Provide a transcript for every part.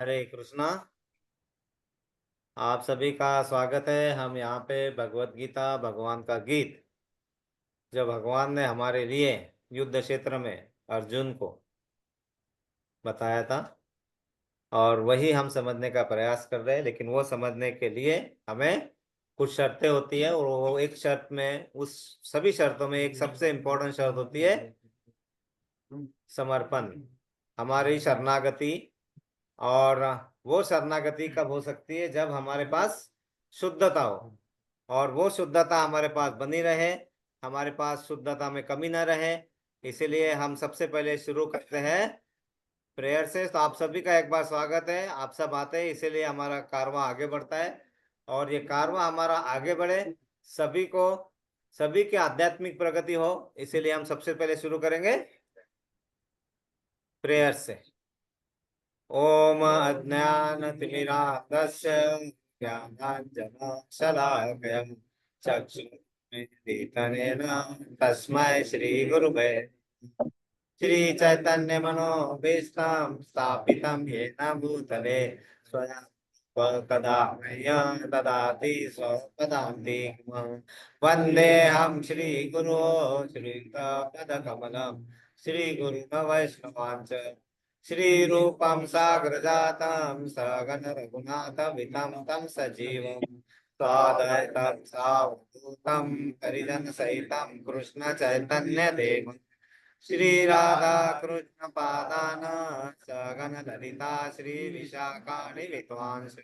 हरे कृष्णा। आप सभी का स्वागत है। हम यहाँ पे भगवत गीता भगवान का गीत जो भगवान ने हमारे लिए युद्ध क्षेत्र में अर्जुन को बताया था और वही हम समझने का प्रयास कर रहे हैं। लेकिन वो समझने के लिए हमें कुछ शर्तें होती है और वो एक शर्त में उस सभी शर्तों में एक सबसे इम्पोर्टेंट शर्त होती है समर्पण, हमारी शरणागति। और वो शरणागति कब हो सकती है? जब हमारे पास शुद्धता हो और वो शुद्धता हमारे पास बनी रहे, हमारे पास शुद्धता में कमी न रहे। इसीलिए हम सबसे पहले शुरू करते हैं प्रेयर से। तो आप सभी का एक बार स्वागत है। आप सब आते हैं इसीलिए हमारा कारवां आगे बढ़ता है और ये कारवां हमारा आगे बढ़े, सभी को सभी की आध्यात्मिक प्रगति हो, इसीलिए हम सबसे पहले शुरू करेंगे प्रेयर से। ओम अज्ञानतिमिरान्धस्य ज्ञानाञ्जनशलाकया चक्षुरुन्मीलितनेन तस्मै श्रीगुरुवे श्रीचैतन्यमनोभीष्टं स्थापितं येन भूतले स्वयं कदा मह्यं ददाति स्वपदान्तिकं। वन्देऽहं श्रीगुरो श्रीयुतपदकमलं श्रीगुरुन् वैष्णवांश्च श्रीरूपं साग्रजातं सगण रघुनाथवितं तं सजीवं साद्वैतं सावधूतं परिजनसहितं कृष्ण चैतन्य देवं श्री राधा कृष्ण पादान सगण ललिता श्री विशाखानि विद्वांस।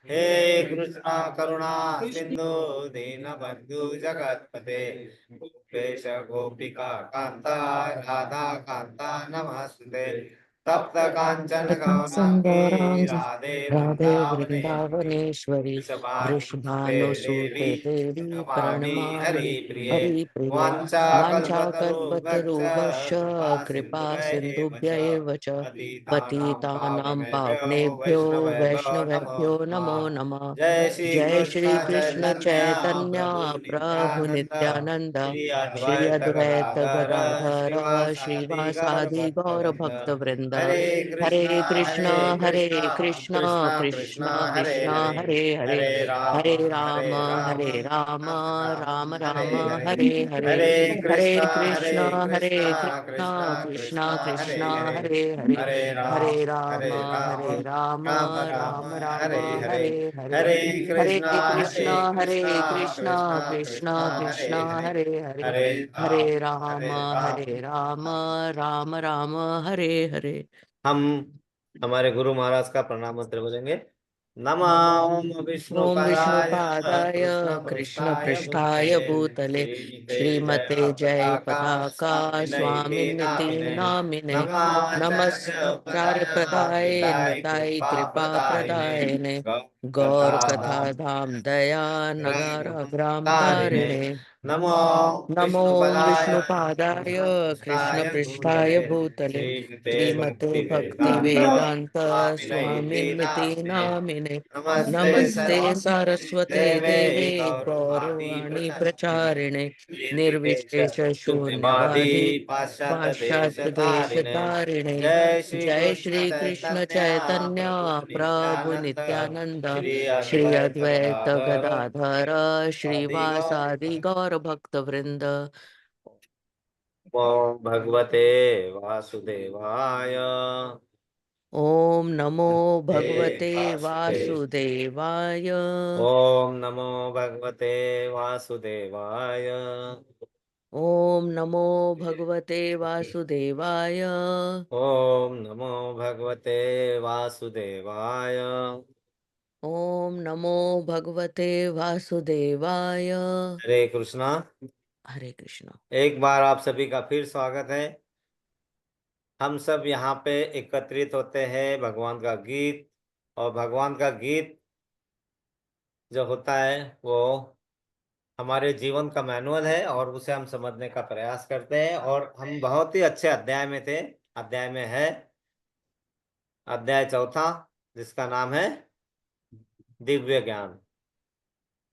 हे कृष्णा करुणा सिंधु दीनबंधु जगतपते गोपेश गोपिका कांता राधा कांता नमस्ते। तप्त कांचन गौरांगी संगौरांगी राधे राधे वृंदावनेश्वरी वृंदावनेश्वरी वृषभानुसुते देवी वृषभानुसूते देवी प्रणमामि प्रणमामि हरिप्रिये। हरिप्रिये वाञ्छाकल्पतरुभ्यश्च वाञ्छाकल्पतरुभ्यश्च कृपा कृपा सिन्धुभ्य एव च सिन्धुभ्य एव च पतितानां पतितानां पावनेभ्यो पावनेभ्यो वैष्णवेभ्यो नमो वैष्णवेभ्यो नमो नमः। नमः। जय श्री जय कृष्ण श्री कृष्ण चैतन्य चैतन्य प्रभु प्रभु नित्यानंद नित्यानंद श्री श्री अद्वैत अद्वैत गदाधर गदाधर श्रीवासादि गौर श्रीवासादि गौर भक्तवृंद। भक्त वृंद। हरे हरे कृष्ण कृष्ण कृष्ण कृष्ण कृष्ण हरे कृष्ण हरे हरे हरे हरे हरे राम राम हरे हरे राम राम राम हरे राम हरे। हरे हरे हरे हरे कृष्णा हरे कृष्ण कृष्णा हरे कृष्ण कृष्णा कृष्ण कृष्णा हरे कृष्ण हरे। हरे हरे हरे हरे राम राम राम राम राम राम हरे हरे। हरे हरे हरे हरे कृष्णा कृष्ण हरे कृष्ण कृष्णा कृष्ण कृष्णा हरे कृष्ण हरे। हरे हरे हरे हरे हरे राम हरे राम राम राम हरे हरे। हम हमारे गुरु महाराज का प्रणाम मंत्र बोलेंगे। नमः ओम विष्णुपदाय विष्णुपादाय कृष्ण कृष्ण पृष्ठाय पृष्ठाय भूतले भूतले श्रीमते श्रीमते जय जय पताका पताका स्वामिने स्वामिनिति नामिने नामिने नमाचार्य नमस्कार पदाय प्रदाय निताय निताय कृपा कृपा प्रदायिने प्रदायने कथा गौर कथा धाम धाम दया नगार ग्राम तारिणे। तारिणे। नमो नमो विष्णुपदाय विष्णुपादाय कृष्ण पृष्ठाय कृष्णपृष्ठाय भूतले भूतले श्रीमते श्रीमते भक्ति वेदांत भक्तिवेदान्त स्वामिने स्वामिन्निति नामिने नामिने नमस्ते नमस्ते सरस्वती सरस्वते देवे देवे गौरवाणी गौरवाणी प्रचारिणे प्रचारिणे निर्विशेष निर्विशेष शून्यवादी शून्यवादी पाश्चात्य देश पाश्चात्य देश तारिणे। तारिणे। जय श्री जय कृष्ण श्री कृष्ण चैतन्य चैतन्य प्रभु प्रभु नित्यानंद नित्यानंद श्री श्री अद्वैत अद्वैत गदाधर गदाधर आदि गौर श्रीवासादि गौर भक्त वृंद। ओम भगवते वासुदेवाय। ओम नमो हे भगवते वासुदेव। वासुदेवाय। ओम नमो भगवते वासुदेवाय। ओम नमो भगवते वासुदेवाय। ओम नमो भगवते वासुदेवाय। ओम नमो भगवते वासुदेवाय। हरे कृष्णा। हरे कृष्ण। एक बार आप सभी का फिर स्वागत है। हम सब यहाँ पे एकत्रित होते हैं भगवान का गीत, और भगवान का गीत जो होता है वो हमारे जीवन का मैनुअल है और उसे हम समझने का प्रयास करते हैं। और हम बहुत ही अच्छे अध्याय में थे। अध्याय में है अध्याय चौथा, जिसका नाम है दिव्य ज्ञान,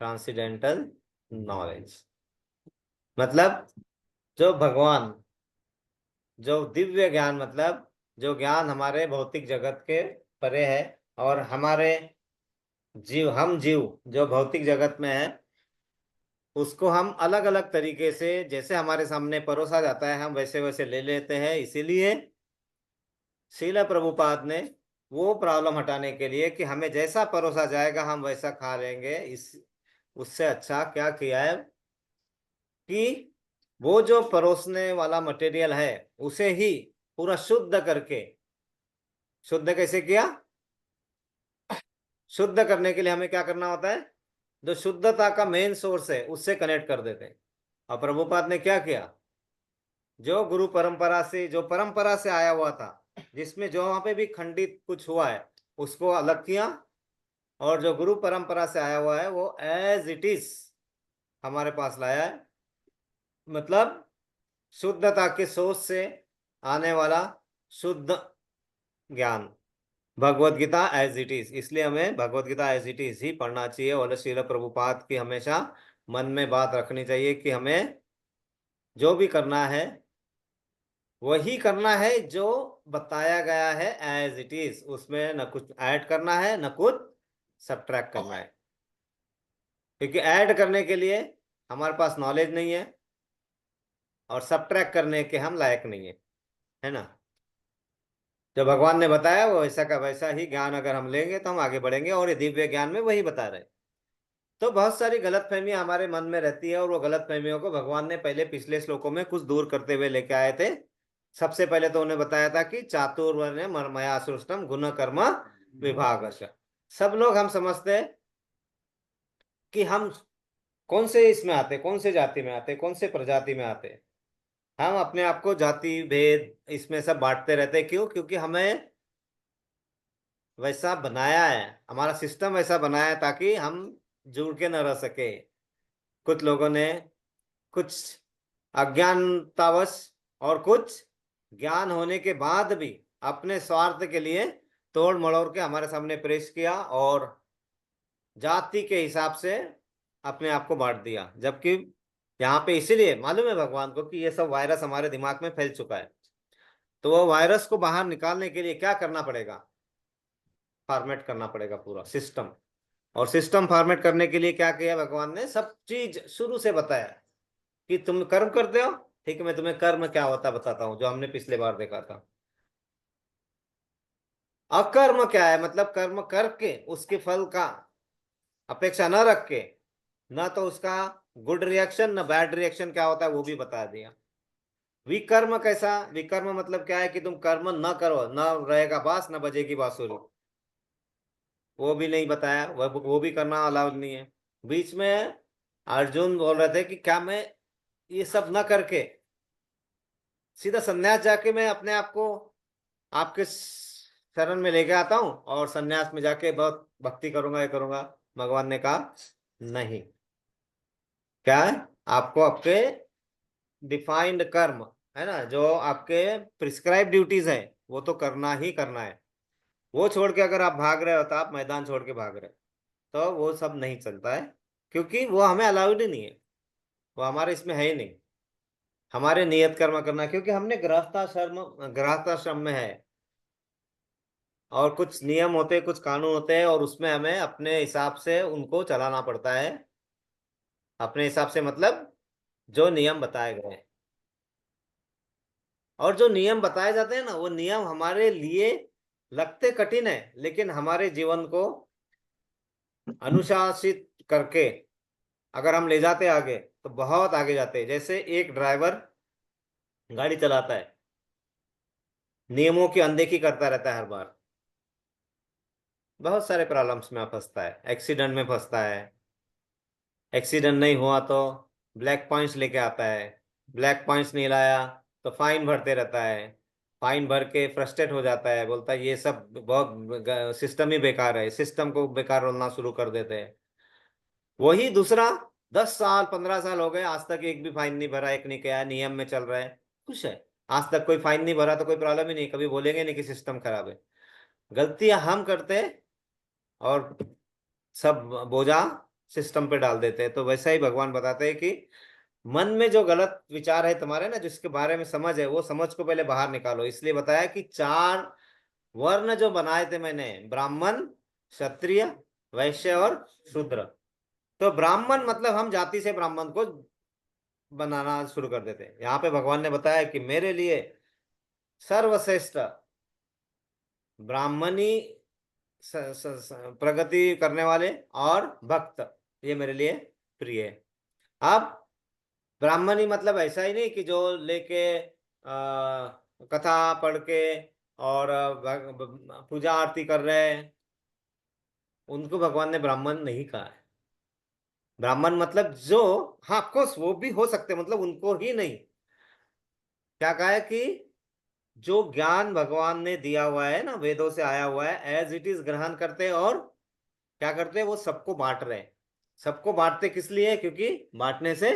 ट्रांसेंडेंटल नॉलेज। मतलब जो भगवान, जो दिव्य ज्ञान, मतलब जो ज्ञान हमारे भौतिक जगत के परे है, और हमारे हम जीव जो भौतिक जगत में है, उसको हम अलग अलग तरीके से, जैसे हमारे सामने परोसा जाता है हम वैसे वैसे ले लेते हैं। इसीलिए श्रील प्रभुपाद ने वो प्रॉब्लम हटाने के लिए कि हमें जैसा परोसा जाएगा हम वैसा खा लेंगे, इस उससे अच्छा क्या किया है कि वो जो परोसने वाला मटेरियल है उसे ही पूरा शुद्ध करके, शुद्ध कैसे किया, शुद्ध करने के लिए हमें क्या करना होता है, जो शुद्धता का मेन सोर्स है उससे कनेक्ट कर देते हैं। और प्रभुपाद ने क्या किया, जो गुरु परंपरा से, जो परंपरा से आया हुआ था, जिसमें जो वहां पे भी खंडित कुछ हुआ है उसको अलग किया, और जो गुरु परंपरा से आया हुआ है वो एज इट इज हमारे पास लाया है। मतलब शुद्धता के सोच से आने वाला शुद्ध ज्ञान, Bhagavad Gita as it is. इसलिए हमें Bhagavad Gita as it is ही पढ़ना चाहिए, और श्रील प्रभुपाद की हमेशा मन में बात रखनी चाहिए कि हमें जो भी करना है वही करना है जो बताया गया है एज इट इज, उसमें न कुछ ऐड करना है न कुछ सब्ट्रैक्ट करना है। क्योंकि ऐड करने के लिए हमारे पास नॉलेज नहीं है, और सब्ट्रैक्ट करने के हम लायक नहीं है, है ना। जो भगवान ने बताया वो वैसा का वैसा ही ज्ञान अगर हम लेंगे तो हम आगे बढ़ेंगे, और ये दिव्य ज्ञान में वही बता रहे हैं। तो बहुत सारी गलतफहमियां हमारे मन में रहती है, और वो गलतफहमियों को भगवान ने पहले पिछले श्लोकों में कुछ दूर करते हुए लेके आए थे। सबसे पहले तो उन्हें बताया था कि चातुर्वर्ण्य मया सृष्टम गुण कर्म विभागश। सब लोग हम समझते हैं कि हम कौन से इसमें आते, कौन से जाति में आते, कौन से प्रजाति में आते। हम अपने आप को जाति भेद इसमें सब बांटते रहते हैं। क्यों? क्योंकि हमें वैसा बनाया है, हमारा सिस्टम वैसा बनाया है ताकि हम जुड़ के न रह सके। कुछ लोगों ने कुछ अज्ञानतावश और कुछ ज्ञान होने के बाद भी अपने स्वार्थ के लिए तोड़ मड़ोड़ के हमारे सामने पेश किया, और जाति के हिसाब से अपने आप को बांट दिया। जबकि यहाँ पे इसीलिए मालूम है भगवान को कि ये सब वायरस हमारे दिमाग में फैल चुका है। तो वो वायरस को बाहर निकालने के लिए क्या करना पड़ेगा, फॉर्मेट करना पड़ेगा पूरा सिस्टम। और सिस्टम फॉर्मेट करने के लिए क्या किया भगवान ने, सब चीज शुरू से बताया कि तुम कर्म करते हो, ठीक है, मैं तुम्हें कर्म क्या होता बताता हूँ, जो हमने पिछले बार देखा था। अकर्म क्या है, मतलब कर्म करके उसके फल का अपेक्षा न रख के, न तो उसका गुड रिएक्शन न बैड रिएक्शन क्या होता है वो भी बता दिया। विकर्म कैसा, विकर्म मतलब क्या है कि तुम कर्म न करो, न रहेगा बांस न बजेगी बांसुरी, वो भी नहीं बताया, वो भी करना अलाउड नहीं है। बीच में अर्जुन बोल रहे थे कि क्या मैं ये सब न करके सीधा संन्यास जाके मैं अपने आप को आपके शरण में लेके आता हूँ और संन्यास में जाके बहुत भक्ति करूंगा, ये करूंगा। भगवान ने कहा नहीं, क्या है, आपको आपके डिफाइंड कर्म, है ना, जो आपके प्रिस्क्राइब ड्यूटीज है वो तो करना ही करना है। वो छोड़ के अगर आप भाग रहे हो तो आप मैदान छोड़ के भाग रहे हो, तो वो सब नहीं चलता है। क्योंकि वो हमें अलाउड ही नहीं है, वो हमारे इसमें है ही नहीं। हमारे नियत कर्म करना, क्योंकि हमने गृहस्थाश्रम में है, और कुछ नियम होते हैं, कुछ कानून होते हैं, और उसमें हमें अपने हिसाब से उनको चलाना पड़ता है। अपने हिसाब से मतलब जो नियम बताए गए हैं, और जो नियम बताए जाते हैं ना वो नियम हमारे लिए लगते कठिन है, लेकिन हमारे जीवन को अनुशासित करके अगर हम ले जाते आगे तो बहुत आगे जाते हैं। जैसे एक ड्राइवर गाड़ी चलाता है, नियमों की अनदेखी करता रहता है हर बार, बहुत सारे प्रॉब्लम्स में फंसता है, एक्सीडेंट में फंसता है। एक्सीडेंट नहीं हुआ तो ब्लैक पॉइंट्स लेके आता है, ब्लैक पॉइंट्स नहीं लाया तो फाइन भरते रहता है। फाइन भर के फ्रस्ट्रेट हो जाता है, बोलता है ये सब बहुत सिस्टम ही बेकार है, सिस्टम को बेकार बोलना शुरू कर देते हैं। वही दूसरा 10 साल 15 साल हो गए, आज तक एक भी फाइन नहीं भरा, एक नहीं किया, नियम में चल रहा है, खुश है। आज तक कोई फाइन नहीं भरा तो कोई प्रॉब्लम ही नहीं, कभी बोलेंगे नहीं कि सिस्टम खराब है। गलतियां हम करते हैं और सब बोझा सिस्टम पे डाल देते हैं। तो वैसा ही भगवान बताते हैं कि मन में जो गलत विचार है तुम्हारे ना, जिसके बारे में समझ है, वो समझ को पहले बाहर निकालो। इसलिए बताया कि चार वर्ण जो बनाए थे मैंने, ब्राह्मण, क्षत्रिय, वैश्य और शूद्र। तो ब्राह्मण मतलब हम जाति से ब्राह्मण को बनाना शुरू कर देते हैं। यहाँ पे भगवान ने बताया कि मेरे लिए सर्वश्रेष्ठ ब्राह्मणी, प्रगति करने वाले और भक्त, ये मेरे लिए प्रिय है। अब ब्राह्मणी मतलब ऐसा ही नहीं कि जो लेके कथा पढ़ के और पूजा आरती कर रहे हैं, उनको भगवान ने ब्राह्मण नहीं कहा है। ब्राह्मण मतलब जो, हाँ ऑफकोर्स वो भी हो सकते हैं, मतलब उनको ही नहीं। क्या कहा है कि जो ज्ञान भगवान ने दिया हुआ है ना, वेदों से आया हुआ है, एज इट इज ग्रहण करते हैं और क्या करते हैं, वो सबको बांट रहे हैं। सबको बांटते किस लिए? क्योंकि बांटने से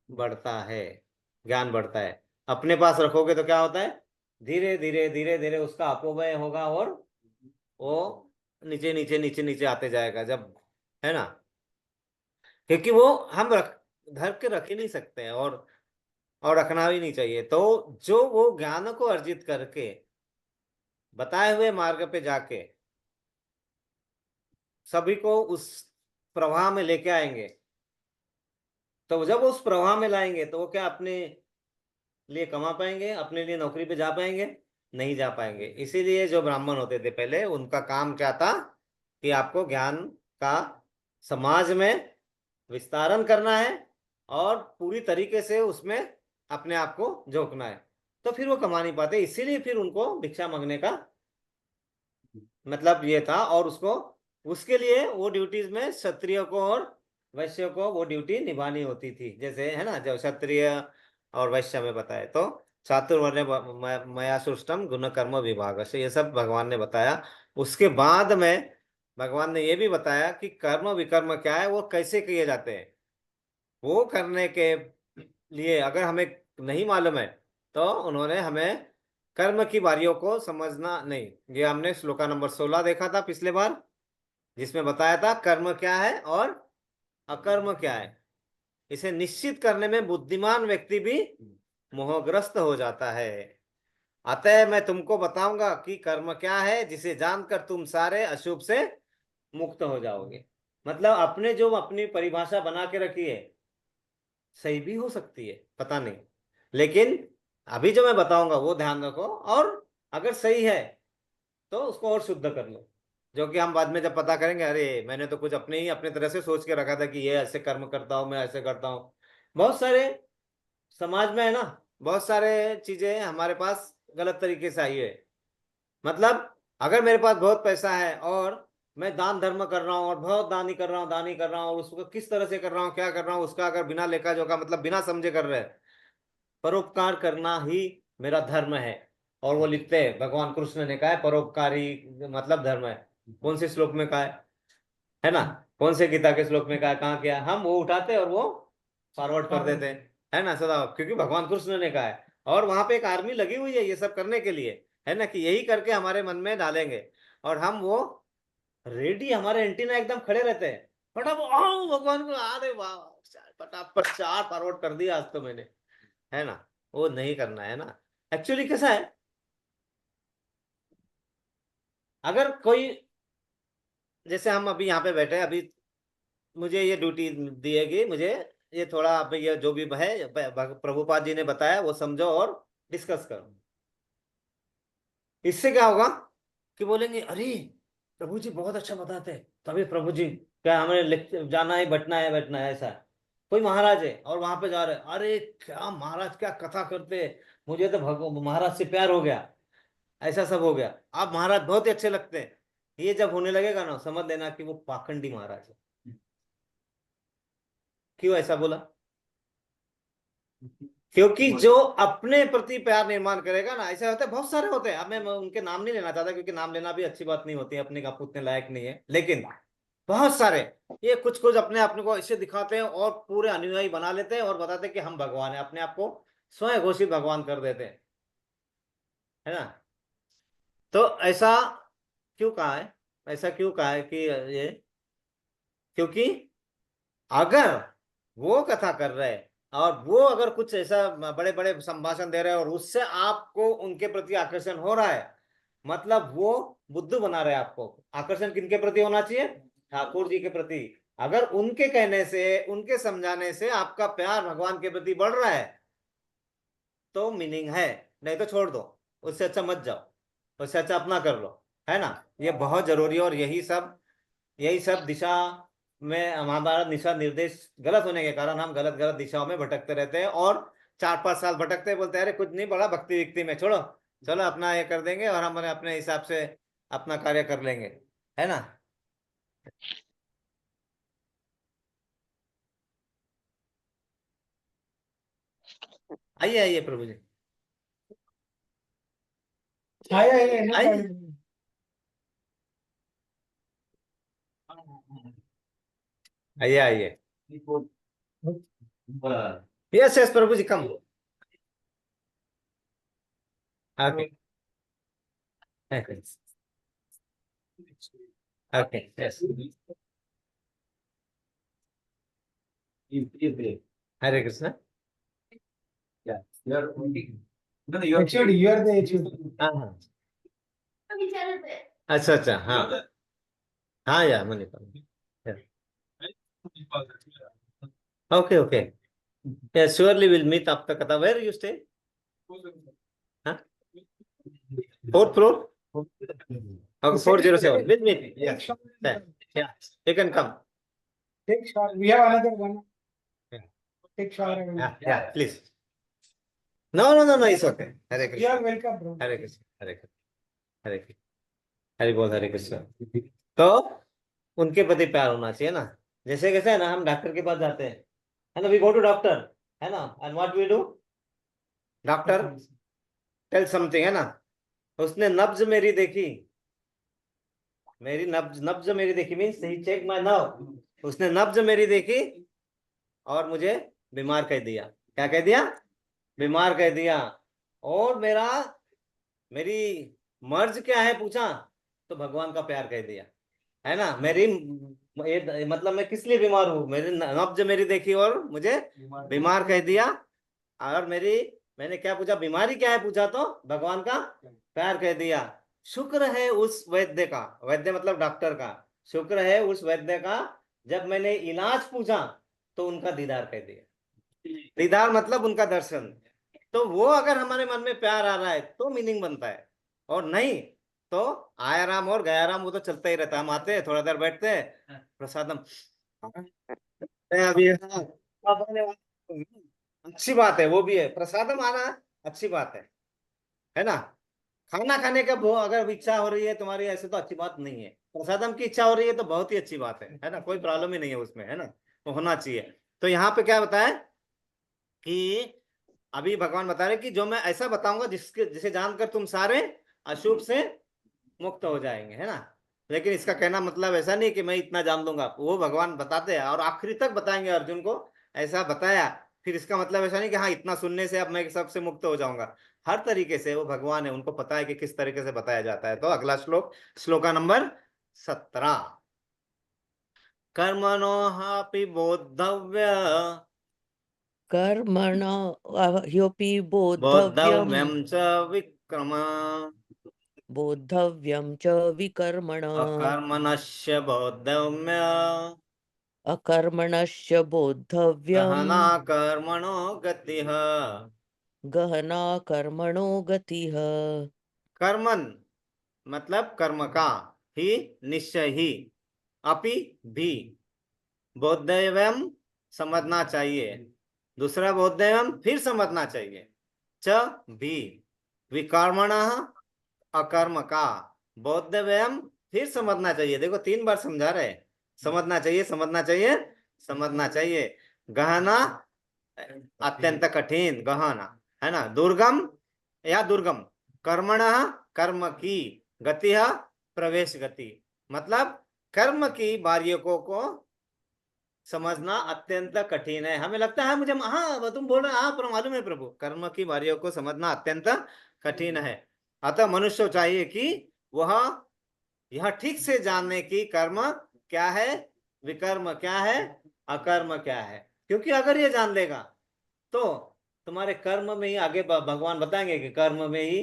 बढ़ता है, ज्ञान बढ़ता है। अपने पास रखोगे तो क्या होता है, धीरे धीरे धीरे धीरे उसका अपव्यय होगा और वो नीचे नीचे नीचे नीचे आते जाएगा जब, है ना। क्योंकि वो हम रख धर के रख ही नहीं सकते हैं, और रखना भी नहीं चाहिए। तो जो वो ज्ञान को अर्जित करके बताए हुए मार्ग पे जाके सभी को उस प्रवाह में लेके आएंगे, तो जब उस प्रवाह में लाएंगे तो वो क्या अपने लिए कमा पाएंगे, अपने लिए नौकरी पे जा पाएंगे? नहीं जा पाएंगे। इसीलिए जो ब्राह्मण होते थे पहले, उनका काम क्या था कि आपको ज्ञान का समाज में विस्तारण करना है और पूरी तरीके से उसमें अपने आप को झोंकना है। तो फिर वो कमा नहीं पाते, इसीलिए फिर उनको भिक्षा मांगने का मतलब ये था। और उसको, उसके लिए वो ड्यूटीज में क्षत्रिय को और वैश्य को वो ड्यूटी निभानी होती थी। जैसे है ना, जो क्षत्रिय और वैश्य में बताए तो चातुर्वर्ण्य मया सृष्टम गुण कर्म विभाग से, ये सब भगवान ने बताया। उसके बाद में भगवान ने ये भी बताया कि कर्म विकर्म क्या है, वो कैसे किए जाते हैं। वो करने के लिए अगर हमें नहीं मालूम है, तो उन्होंने हमें कर्म की बारियों को समझना नहीं। ये हमने श्लोका नंबर 16 देखा था पिछले बार, जिसमें बताया था कर्म क्या है और अकर्म क्या है। इसे निश्चित करने में बुद्धिमान व्यक्ति भी मोहग्रस्त हो जाता है। अतः मैं तुमको बताऊंगा कि कर्म क्या है, जिसे जानकर तुम सारे अशुभ से मुक्त हो जाओगे। मतलब अपने जो अपनी परिभाषा बना के रखी है, सही भी हो सकती है, पता नहीं, लेकिन अभी जो मैं बताऊंगा वो ध्यान रखो, और अगर सही है तो उसको और शुद्ध कर लो। जो कि हम बाद में जब पता करेंगे, अरे मैंने तो कुछ अपने ही अपने तरह से सोच के रखा था कि ये ऐसे कर्म करता हूँ, मैं ऐसे करता हूँ। बहुत सारे समाज में है ना, बहुत सारे चीजें हमारे पास गलत तरीके से आई है। मतलब अगर मेरे पास बहुत पैसा है और मैं दान धर्म कर रहा हूँ और बहुत दानी कर रहा हूँ, दानी कर रहा हूँ, और उसको किस तरह से कर रहा हूँ, क्या कर रहा हूँ, उसका अगर बिना लेखा जोखा, मतलब बिना समझे कर रहे हैं, परोपकार करना ही मेरा धर्म है। और वो लिखते हैं, भगवान कृष्ण ने कहा है परोपकारी मतलब धर्म है। कौन से श्लोक में कहा है ना, कौन से गीता के श्लोक में कहा है, कहाँ क्या, हम वो उठाते हैं और वो फॉरवर्ड कर देते हैं, है ना सदा, क्योंकि भगवान कृष्ण ने कहा है। और वहां पे एक आर्मी लगी हुई है ये सब करने के लिए, है ना, कि यही करके हमारे मन में डालेंगे। और हम वो रेडी, हमारे एंटीना एकदम खड़े रहते हैं, फटाफट भगवान को, अरे वाह, फटाफट 4 फॉरवर्ड कर दिया आज तो मैंने, है ना। वो नहीं करना है ना। एक्चुअली कैसा है, अगर कोई, जैसे हम अभी यहाँ पे बैठे हैं, अभी मुझे ये ड्यूटी दिएगी, मुझे ये थोड़ा आप ये जो भी है प्रभुपाद जी ने बताया वो समझो और डिस्कस करो। इससे क्या होगा कि बोलेंगे, अरे प्रभु जी बहुत अच्छा बताते हैं, तभी प्रभु जी क्या हमें जाना है, बैठना है, ऐसा है। कोई महाराज है और वहां पे जा रहे हैं, अरे क्या महाराज क्या कथा करते हैं, मुझे तो महाराज से प्यार हो गया, ऐसा सब हो गया, आप महाराज बहुत ही अच्छे लगते हैं। ये जब होने लगेगा ना, समझ लेना कि वो पाखंडी महाराज है। क्यों ऐसा बोला? क्योंकि जो अपने प्रति प्यार निर्माण करेगा ना, ऐसे होते हैं, बहुत सारे होते हैं। अब मैं उनके नाम नहीं लेना चाहता, क्योंकि नाम लेना भी अच्छी बात नहीं होती है, अपने आप उतने लायक नहीं है, लेकिन बहुत सारे ये कुछ कुछ अपने को ऐसे दिखाते हैं और पूरे अनुयायी बना लेते हैं और बताते हैं कि हम भगवान हैं, अपने आप को स्वयं घोषित भगवान कर देते हैं, है ना। तो ऐसा क्यों कहा है, ऐसा क्यों कहा है कि ये, क्योंकि अगर वो कथा कर रहे हैं और वो अगर कुछ ऐसा बड़े बड़े संभाषण दे रहे हैं और उससे आपको उनके प्रति आकर्षण हो रहा है, मतलब वो बुद्धू बना रहे हैं आपको। आकर्षण किनके प्रति होना चाहिए? ठाकुर जी के प्रति। अगर उनके कहने से, उनके समझाने से आपका प्यार भगवान के प्रति बढ़ रहा है तो मीनिंग है, नहीं तो छोड़ दो, उससे अच्छा मत जाओ, उससे अच्छा अपना कर लो, है ना। ये बहुत जरूरी है। और यही सब दिशा में हमारा दिशा निर्देश गलत होने के कारण हम गलत गलत दिशाओं में भटकते रहते हैं। और 4-5 साल भटकते हैं, बोलते हैं अरे कुछ नहीं, बड़ा भक्ति विक्ति में छोड़ो, चलो अपना ये कर देंगे और हम अपने हिसाब से अपना कार्य कर लेंगे, है ना। आइए आइए प्रभु जी, आइए आइए आइए। Yes yes Prabhu ji, come. Okay okay yes. Hare Krishna. HOD, you are the HOD. हाँ हाँ, अच्छा अच्छा, हाँ हाँ यार Manipal, okay okay, yes surely we'll meet after kata. Where you stay? Huh? Fourth floor? Okay, 407. With me. Yeah. Yeah. You can come. Take shower. We have another one. Yeah. Take shower. Yeah, yeah, please. No, no, no, no, it's okay. Hare You are Krishna. welcome, bro. Hare Krishna. Hare Krishna. Hare Krishna. Hari बोल, हरे कृष्ण। तो उनके प्रति प्यार होना चाहिए ना। जैसे कैसे है ना, हम डॉक्टर के पास जाते हैं, है ना, वी गो टू डॉक्टर, है ना, and what we do, doctor tell something, है ना। उसने नब्ज मेरी देखी, मेरी नब्ज नब्ज मेरी देखी means he check my nerve, उसने नब्ज मेरी देखी और मुझे बीमार कह दिया। क्या कह दिया? बीमार कह दिया। और मेरी मर्ज क्या है पूछा तो भगवान का प्यार कह दिया, है ना। मतलब मैं किस लिए बीमार हूँ, मेरी नब्ज मेरी देखी और मुझे बीमार कह दिया। और मैंने क्या पूछा, बीमारी क्या है पूछा तो भगवान का प्यार कह दिया। शुक्र है उस वैद्य का, वैद्य मतलब डॉक्टर का, शुक्र है उस वैद्य का, जब मैंने इलाज पूछा तो उनका दीदार कह दिया। दीदार मतलब उनका दर्शन। तो वो अगर हमारे मन में प्यार आ रहा है तो मीनिंग बनता है, और नहीं तो आया राम और गया राम, वो तो चलता ही रहता है। हम आते हैं, थोड़ा देर बैठते हैं, प्रसादम, मैं अभी, हाँ, अब आने वाला हूँ। अच्छी बात है, वो भी है, प्रसादम आना अच्छी बात है ना। खाना खाने का वो अगर इच्छा हो रही है तुम्हारी, ऐसे तो अच्छी बात नहीं है। प्रसादम की इच्छा हो रही है तो बहुत ही अच्छी बात है ना, कोई प्रॉब्लम ही नहीं है उसमें, है ना, तो होना चाहिए। तो यहाँ पे क्या बताया कि अभी भगवान बता रहे कि जो मैं ऐसा बताऊंगा जिसे जानकर तुम सारे अशुभ से मुक्त हो जाएंगे, है ना। लेकिन इसका कहना मतलब ऐसा नहीं कि मैं इतना जान लूंगा, वो भगवान बताते हैं और आखिरी तक बताएंगे अर्जुन को, ऐसा बताया। फिर इसका मतलब ऐसा नहीं कि हाँ इतना सुनने से अब मैं सबसे मुक्त हो जाऊंगा। हर तरीके से वो भगवान है, उनको पता है कि किस तरीके से बताया जाता है। तो अगला श्लोक, श्लोका नंबर 17। कर्मणो हापि बोद्धव्य, कर्मण ह्योपि बोद्धव्यम् बोद्धव्यम च विक्रम, बोद्धव्यं च विकर्मण अकर्मणस्य बोद्धव्य, अकर्मणस्य बोद्धव्यम् गहना कर्मणो गतिः। गहना कर्मणो गतिः। कर्मन मतलब कर्म का, ही निश्चय ही, अपि भी, बोद्धव्यम समझना चाहिए, दूसरा बोद्धव्यम फिर समझना चाहिए, च भी, विकर्मण अकर्म का, बोद्धव्यम फिर समझना चाहिए। देखो 3 बार समझा रहे हैं, समझना चाहिए, समझना चाहिए, समझना चाहिए। गहना अत्यंत कठिन, गहना, है ना, दुर्गम या दुर्गम, कर्मण कर्म की, गति प्रवेश गति, मतलब कर्म की बारीकों को समझना अत्यंत कठिन है। हमें लगता है मुझे, हाँ तुम बोल रहे हो, हाँ पर मालूम है प्रभु, कर्म की बारियों को समझना अत्यंत कठिन है। अतः मनुष्य को चाहिए कि वह यह ठीक से जानने की कर्म क्या है, विकर्म क्या है, अकर्म क्या है। क्योंकि अगर ये जान लेगा तो तुम्हारे कर्म में ही आगे भगवान बताएंगे कि कर्म में ही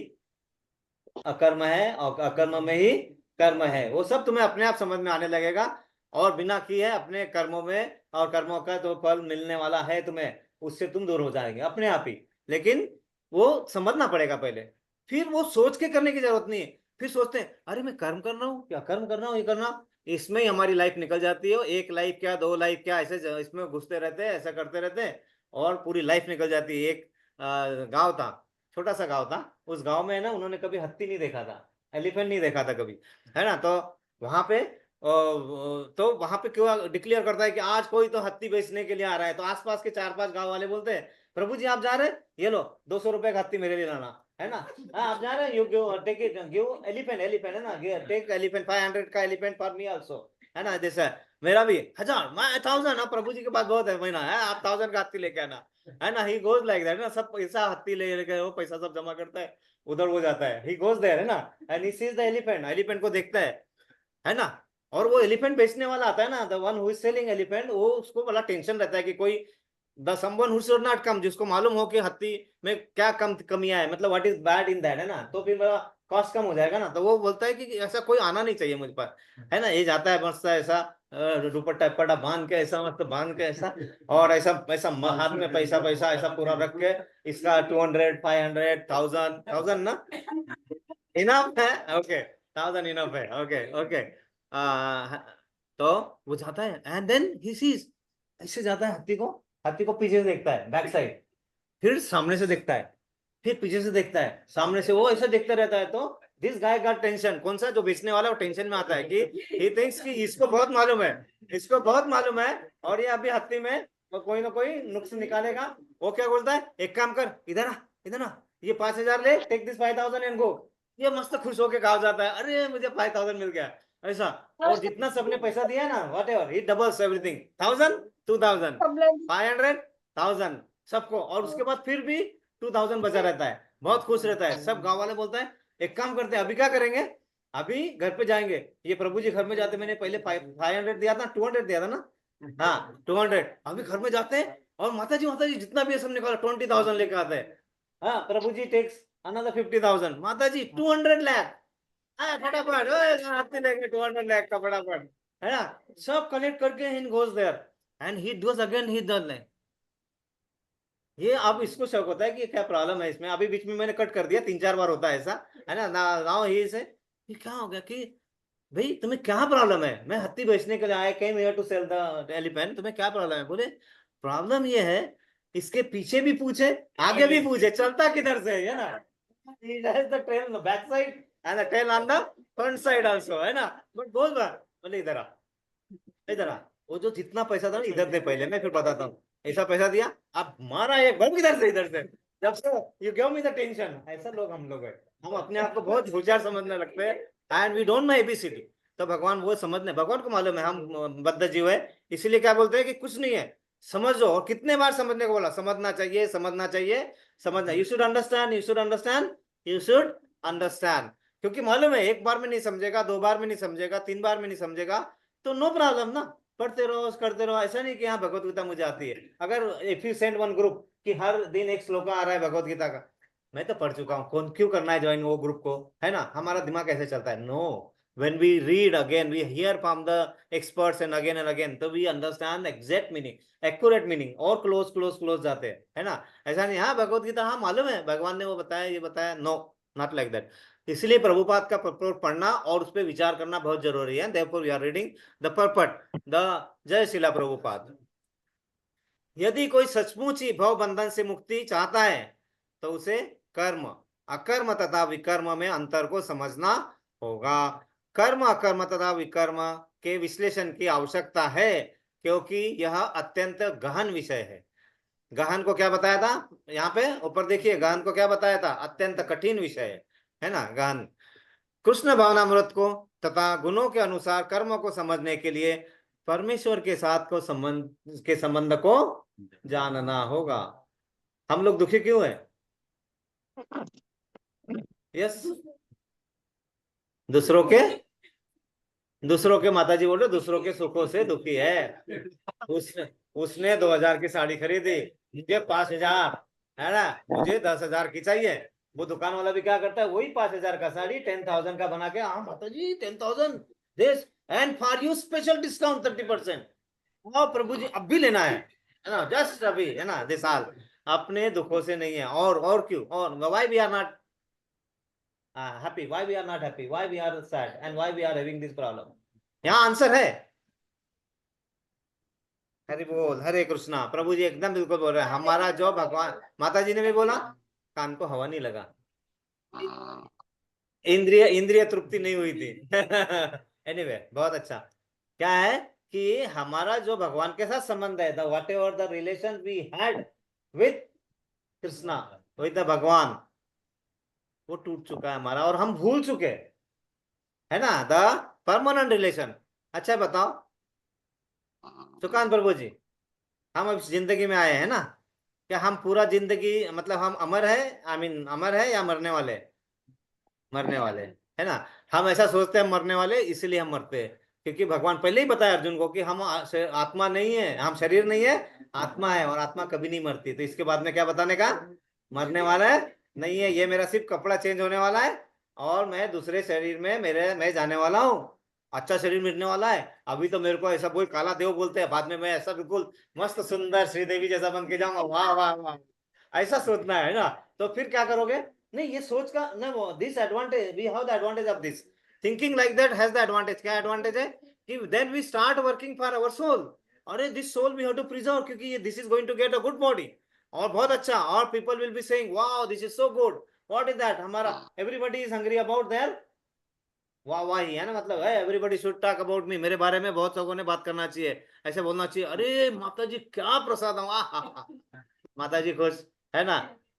अकर्म है और अकर्म में ही कर्म है। वो सब तुम्हें अपने आप समझ में आने लगेगा। और बिना किए अपने कर्मों में, और कर्मों का तो फल मिलने वाला है तुम्हें, उससे तुम दूर हो जाएंगे अपने आप ही। लेकिन वो समझना पड़ेगा पहले, फिर वो सोच के करने की जरूरत नहीं है। फिर सोचते हैं अरे मैं कर्म कर रहा हूँ, क्या कर्म कर रहा हूँ, ये करना, इसमें ही हमारी लाइफ निकल जाती है। एक लाइफ क्या, दो लाइफ क्या, ऐसे इसमें घुसते रहते हैं, ऐसा करते रहते हैं, और पूरी लाइफ निकल जाती है। एक गांव था, छोटा सा गांव था। उस गांव में है ना, उन्होंने कभी हाथी नहीं देखा था, एलिफेंट नहीं देखा था कभी, है ना। तो वहां पे क्यों डिक्लेयर करता है कि आज कोई तो हत्ती बेचने के लिए आ रहा है। तो आसपास के 4-5 गांव वाले बोलते हैं प्रभु जी आप जा रहे हैं, ये लो 200 रुपए का हत्ती मेरे लिए लाना, है ना। हाँ आप जा रहे हैं, you give take it, give elephant, elephant है ना, टेक एलिफेंट 500 का एलिफेंट फॉर मी आल्सो, है ना। जैसा मेरा भी 1000, मैं 1000 ना, प्रभु जी के पास बहुत है महीना है, आप 1000 का हत्ती लेके आना, है ना। ही गोज लाइक दैट ना, सब पैसा हत्ती लेके वो पैसा सब जमा करता है, उधर वो जाता है, ही गोज देयर, है ना। And he sees the elephant, elephant को देखता है ना। और वो एलिफेंट बेचने वाला आता है ना, the one who is selling elephant, वो उसको बड़ा टेंशन रहता है कि कोई the someone who should not come, जिसको मालूम हो कि हत्ती में क्या कमियां है, मतलब what is bad in that, है ना। तो फिर मेरा कॉस्ट कम हो जाएगा ना। तो वो बोलता है कि ऐसा कोई आना नहीं चाहिए मुझ पर, है ना। ये जाता है मस्त ऐसा दुपट्टा पट्टा बांध के, ऐसा मस्त बांध के ऐसा, और ऐसा ऐसा हाथ में पैसा पैसा ऐसा पूरा रख के, इसका 200, 500, 1000 ना इनफ है, ओके 1000 इनफ है, ओके ओके। तो वो जाता है एंड देन ही सीज, ऐसे जाता है हत्ती को पीछे से देखता है, बैक साइड, फिर सामने से देखता है, फिर पीछे से देखता है, सामने से, वो ऐसा देखता रहता है। तो दिस गाय गॉट टेंशन, कौन सा, जो बेचने वाला, वो टेंशन में आता है कि ही थिंक्स कि इसको बहुत मालूम है, इसको बहुत मालूम है, और ये अभी हत्ती में कोई ना कोई नुक्स निकालेगा। वो क्या बोलता है, एक काम कर, इधर आ, इधर आ, ये 5000 ले, टेक दिस 5000 एंड गो। ये मस्त खुश होके कहा जाता है अरे मुझे 5000 मिल गया, ऐसा। और जितना सबने पैसा दिया ना, what ever, he doubles everything, 1000, 2000, 500, 1000 सबको। और उसके बाद फिर भी 2000 बचा रहता है, बहुत खुश रहता है। सब गांव वाले बोलते हैं एक काम करते हैं, अभी क्या करेंगे, अभी घर पे जाएंगे, ये प्रभु जी घर में जाते, मैंने पहले 500 दिया था, 200 दिया था ना, हाँ 200, अभी घर में जाते हैं और माता जी जितना भी है सब निकाला, 20,000 लेके आते हैं। हाँ प्रभु जी टेक्स अनदर 50,000, माता जी 200 लाख, फटाफट हाथी लेके 200 लाख का फटाफट, है ना। सब कलेक्ट करके he goes there and he does again he done. ये अब इसको शक होता है कि क्या प्रॉब्लम है इसमें, अभी बीच में मैंने कट कर दिया, 3-4 बार होता है ऐसा, है ना। नाउ ही से, ये क्या हो गया कि भाई तुम्हें क्या प्रॉब्लम है, मैं हत्ती बेचने के लिए आया, came here to sell the elephant, तुम्हें क्या प्रॉब्लम है। बोले प्रॉब्लम ये है, इसके पीछे भी पूछे, आगे भी पूछे, चलता किधर से, है ना। He has the tail on the back side and the tail on the front side also, है ना। बट बोल रहा, बोले इधर आ, इधर आ, वो जो जितना पैसा था ना इधर दे पहले, मैं फिर बताता हूँ। ऐसा पैसा दिया, अब मारा एक भर इधर से, इधर से, जब से you give me the tension. ऐसा लोग हम लोग है, हम अपने आप को बहुत होशियार समझने लगते हैं and we don't know ABCD. तो भगवान वो समझने, भगवान को मालूम है हम बद्ध जीव है, इसीलिए क्या बोलते हैं कि कुछ नहीं है, समझो। और कितने बार समझने को बोला, समझना चाहिए, समझना चाहिए, समझना, you should understand, you should understand, you should understand. क्योंकि मालूम है एक बार में नहीं समझेगा, 2 बार में नहीं समझेगा, 3 बार में नहीं समझेगा, तो नो प्रॉब्लम ना, पढ़ते रहो, करते रहो। ऐसा नहीं कि हाँ भगवत गीता मुझे आती है, अगर if you send one group कि हर दिन एक श्लोक आ रहा है भगवत गीता का, मैं तो पढ़ चुका हूँ, कौन क्यों करना है ज्वाइन वो ग्रुप को, है ना। हमारा दिमाग ऐसे चलता है, no, when we read again, we hear from the experts and again, तो we understand the exact meaning, accurate meaning, और close जाते हैं, है ना। ऐसा नहीं हाँ भगवत गीता हाँ मालूम है भगवान ने वो बताया, ये बताया, नो, नॉट लाइक दैट। इसलिए प्रभुपाद का पurport पढ़ना और उस पर विचार करना बहुत जरूरी है। therefore we are reading the purport, the जय शिला प्रभुपाद। यदि कोई सचमुच ही भव बंधन से मुक्ति चाहता है तो उसे कर्म अकर्म तथा विकर्म में अंतर को समझना होगा। कर्म अकर्म तथा विकर्म के विश्लेषण की आवश्यकता है, क्योंकि यह अत्यंत गहन विषय है। गहन को क्या बताया था, यहाँ पे ऊपर देखिए, गहन को क्या बताया था, अत्यंत कठिन विषय है ना गहन। कृष्ण भावनामृत को तथा गुणों के अनुसार कर्म को समझने के लिए परमेश्वर के साथ संबंध को जानना होगा। हम लोग दुखी क्यों है, यस, दूसरों के माता जी बोल रहे दूसरों के सुखों से दुखी है। उसने 2000 की साड़ी खरीदी, मुझे 5000, है ना, मुझे 10,000 की चाहिए, वो दुकान वाला भी क्या करता है, वही 5,000 का साड़ी 10,000 का बना के, हाँ माता जी 10,000 this and for you special discount 30%। हाँ प्रभु जी अब भी लेना है ना, जस्ट अभी, है ना, दिस साल अपने दुखों से नहीं है। और क्यों, और why we are not happy, why we are not happy, why we are sad and why we are having this problem. यहाँ आंसर है। हरि बोल, हरे कृष्णा। प्रभु जी एकदम बिल्कुल बोल रहे हैं। हमारा जो भगवान, माता जी ने भी बोला कान को हवा नहीं लगा, इंद्रिय इंद्रिय तृप्ति नहीं हुई थी। एनीवे बहुत अच्छा। क्या है कि हमारा जो भगवान के साथ संबंध है, the whatever the relation we had with Krishna, with the भगवान, वो टूट चुका है हमारा और हम भूल चुके, है ना, द परमानेंट रिलेशन। अच्छा बताओ सुकांत प्रभु जी, हम अब इस जिंदगी में आए हैं ना, क्या हम पूरा जिंदगी मतलब हम अमर है, आई मीन अमर है या मरने वाले? मरने वाले, है ना। हम ऐसा सोचते हैं मरने वाले, इसलिए हम मरते हैं, क्योंकि भगवान पहले ही बताया अर्जुन को कि हम आत्मा नहीं है, हम शरीर नहीं है, आत्मा है, और आत्मा कभी नहीं मरती। तो इसके बाद में क्या बताने का, मरने वाला है नहीं है, ये मेरा सिर्फ कपड़ा चेंज होने वाला है और मैं दूसरे शरीर में मैं जाने वाला हूँ। अच्छा शरीर मिलने वाला है, अभी तो मेरे को ऐसा कोई काला देव बोलते हैं, बाद में मैं ऐसा बिल्कुल मस्त सुंदर श्रीदेवी जैसा बन के जाऊंगा, वाह वाह वाह, ऐसा सोचना है ना। तो फिर क्या करोगे, नहीं ये सोच का ना, वो this advantage, we have the advantage of this thinking like that has the advantage. क्या एडवांटेज है कि then we start working for our soul. अरे this soul we have to preserve, क्योंकि ये this is going to get a good body, और बहुत अच्छा, और people will be saying wow this is so good, what is that, हमारा everybody is hungry about there वाह वाह ही, है ना, मतलब है everybody should talk about me, मेरे बारे में बहुत लोगों ने बात करना चाहिए, ऐसे बोलना चाहिए, अरे माता जी क्या प्रसाद, माता जी खुश, है ना,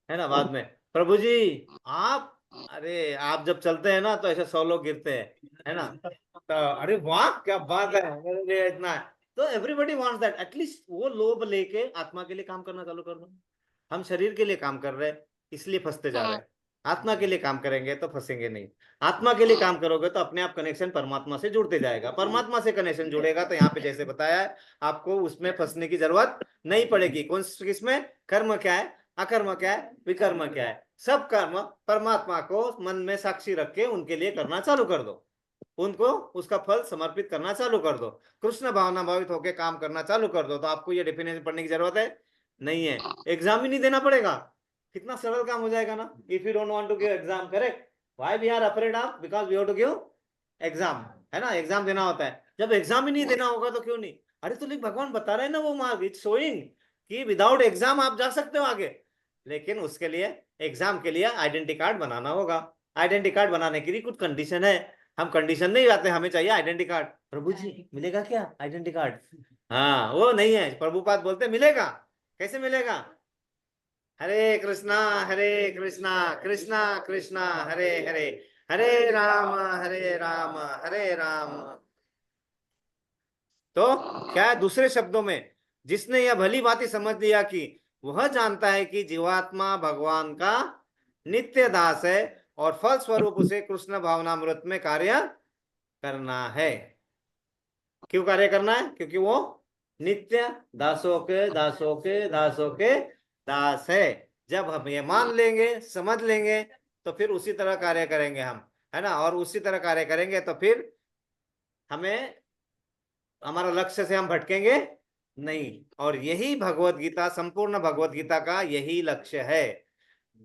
है ना। बाद में प्रभु जी आप, अरे आप जब चलते हैं ना तो ऐसे 100 लोग गिरते हैं, है ना, तो अरे वाह क्या बात है, मेरे लिए इतना है। तो एवरीबॉडी वांट्स दैट, एटलीस्ट वो लोभ लेके आत्मा के लिए काम करना चालू कर दो। हम शरीर के लिए काम कर रहे हैं इसलिए फंसते जा रहे हैं, आत्मा के लिए काम करेंगे तो फंसेंगे नहीं। आत्मा के लिए काम करोगे तो अपने आप कनेक्शन परमात्मा से जुड़ते जाएगा, परमात्मा से कनेक्शन जुड़ेगा तो यहाँ पे जैसे बताया है आपको उसमें फंसने की जरूरत नहीं पड़ेगी। कौन किसमें, कर्म क्या है, अकर्म क्या है, विकर्म क्या है, सब कर्म परमात्मा को मन में साक्षी रख के उनके लिए करना चालू कर दो, उनको उसका फल समर्पित करना चालू कर दो, कृष्ण भावना भावित होकर काम करना चालू कर दो। तो आपको ये डेफिनेशन पढ़ने की जरूरत है नहीं है, एग्जाम ही नहीं देना पड़ेगा, कितना सरल काम हो जाएगा ना। If you don't want to give exam, correct, why we are afraid of, because we have to give exam, है ना, एग्जाम देना होता है। जब एग्जाम ही नहीं देना होगा तो क्यों नहीं, अरे तो लेकिन भगवान बता रहे हैं ना वो मार्ग इट्स शोइंग कि विदाउट एग्जाम आप जा सकते हो आगे, लेकिन उसके लिए एग्जाम के लिए आइडेंटिटी कार्ड बनाना होगा। आइडेंटिटी कार्ड बनाने के लिए कुछ कंडीशन है, हम कंडीशन नहीं आते, हमें चाहिए आइडेंटिटी कार्ड। प्रभु जी मिलेगा क्या आइडेंटिटी कार्ड, हाँ वो नहीं है, प्रभुपाद बोलते मिलेगा, कैसे मिलेगा, हरे कृष्णा हरे कृष्णा कृष्णा कृष्णा हरे हरे, हरे राम हरे राम हरे राम। तो क्या है, दूसरे शब्दों में जिसने यह भली भांति समझ लिया कि वह जानता है कि जीवात्मा भगवान का नित्य दास है और फल स्वरूप उसे कृष्ण भावनामृत में कार्य करना है। क्यों कार्य करना है, क्योंकि वो नित्य दासों के दासों के दासों के दास है। जब हम ये मान लेंगे समझ लेंगे तो फिर उसी तरह कार्य करेंगे हम, है ना, और उसी तरह कार्य करेंगे तो फिर हमें हमारा लक्ष्य से हम भटकेंगे नहीं। और यही भगवत गीता, संपूर्ण भगवत गीता का यही लक्ष्य है।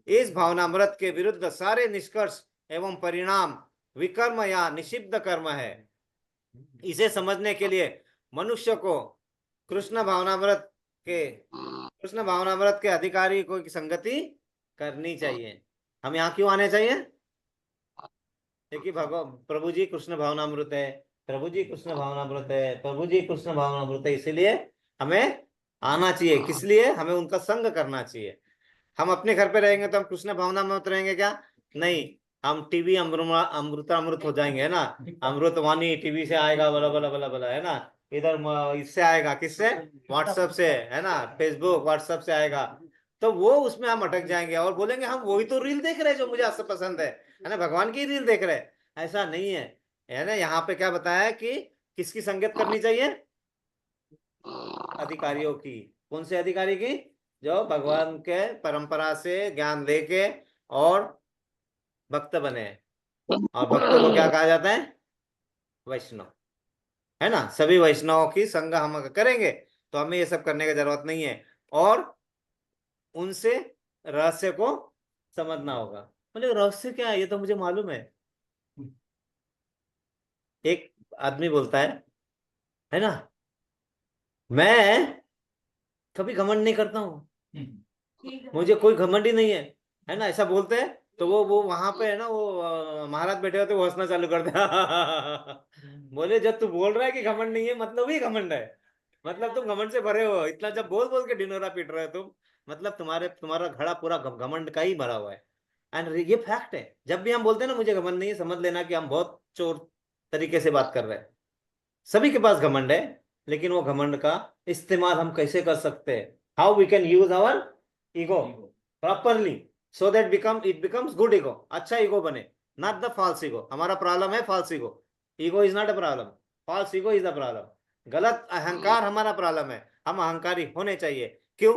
इस भावनामृत के विरुद्ध सारे निष्कर्ष एवं परिणाम विकर्म या निषिद्ध कर्म है। इसे समझने के लिए मनुष्य को कृष्ण भावनामृत के अधिकारी को की संगति करनी चाहिए। हम यहाँ क्यों आने चाहिए, क्योंकि प्रभु जी कृष्ण भावनामृत है, प्रभु जी कृष्ण भावनामृत है, प्रभु जी कृष्ण भावनामृत है, इसीलिए हमें आना चाहिए। किस लिए, हमें उनका संग करना चाहिए। हम अपने घर पे रहेंगे तो हम कृष्ण भावनामृत रहेंगे क्या, नहीं, हम टीवी अमृतामृत हो जाएंगे, है ना, अमृतवाणी टीवी से आएगा, बला बला बला बला, है ना, इधर इससे आएगा, किससे, व्हाट्सएप से, है ना, फेसबुक व्हाट्सएप से आएगा, तो वो उसमें हम अटक जाएंगे और बोलेंगे हम वही तो रील देख रहे हैं जो मुझे आपसे पसंद है ना, भगवान की रील देख रहे हैं। ऐसा नहीं है ना, यहाँ पे क्या बताया है कि किसकी संगत करनी चाहिए, अधिकारियों की। कौन से अधिकारी की, जो भगवान के परंपरा से ज्ञान लेके और भक्त बने हैं। और भक्त को क्या कहा जाता है? वैष्णव, है ना। सभी वैष्णवों की संग हम अगर करेंगे तो हमें ये सब करने की जरूरत नहीं है। और उनसे रहस्य को समझना होगा। मतलब रहस्य क्या है ये तो मुझे मालूम है। एक आदमी बोलता है ना, मैं कभी घमंड नहीं करता हूँ, मुझे कोई घमंड ही नहीं है ना, ऐसा बोलते हैं। तो वो वहां पे है ना, वो महाराज बैठे होते, वो हंसना चालू कर दे। बोले जब तू बोल रहा है कि घमंड नहीं है, मतलब ही घमंड है, मतलब तुम घमंड से भरे हो, इतना जब बोल बोल के ढिंढोरा पीट रहे हो तुम, मतलब तुम्हारा घड़ा पूरा घमंड का ही भरा हुआ है। एंड ये फैक्ट है। जब भी हम बोलते हैं ना मुझे घमंड नहीं है, समझ लेना कि हम बहुत चोर तरीके से बात कर रहे हैं। सभी के पास घमंड है, लेकिन वो घमंड का इस्तेमाल हम कैसे कर सकते हैं, how we can use our ego properly, so that it becomes good ego, अच्छा ईगो बने, नॉट द फॉल्स ईगो। हमारा प्रॉब्लम है false ego. Ego is not a problem, false ego is the problem. गलत अहंकार हमारा problem है। हम अहंकारी होने चाहिए। क्यों?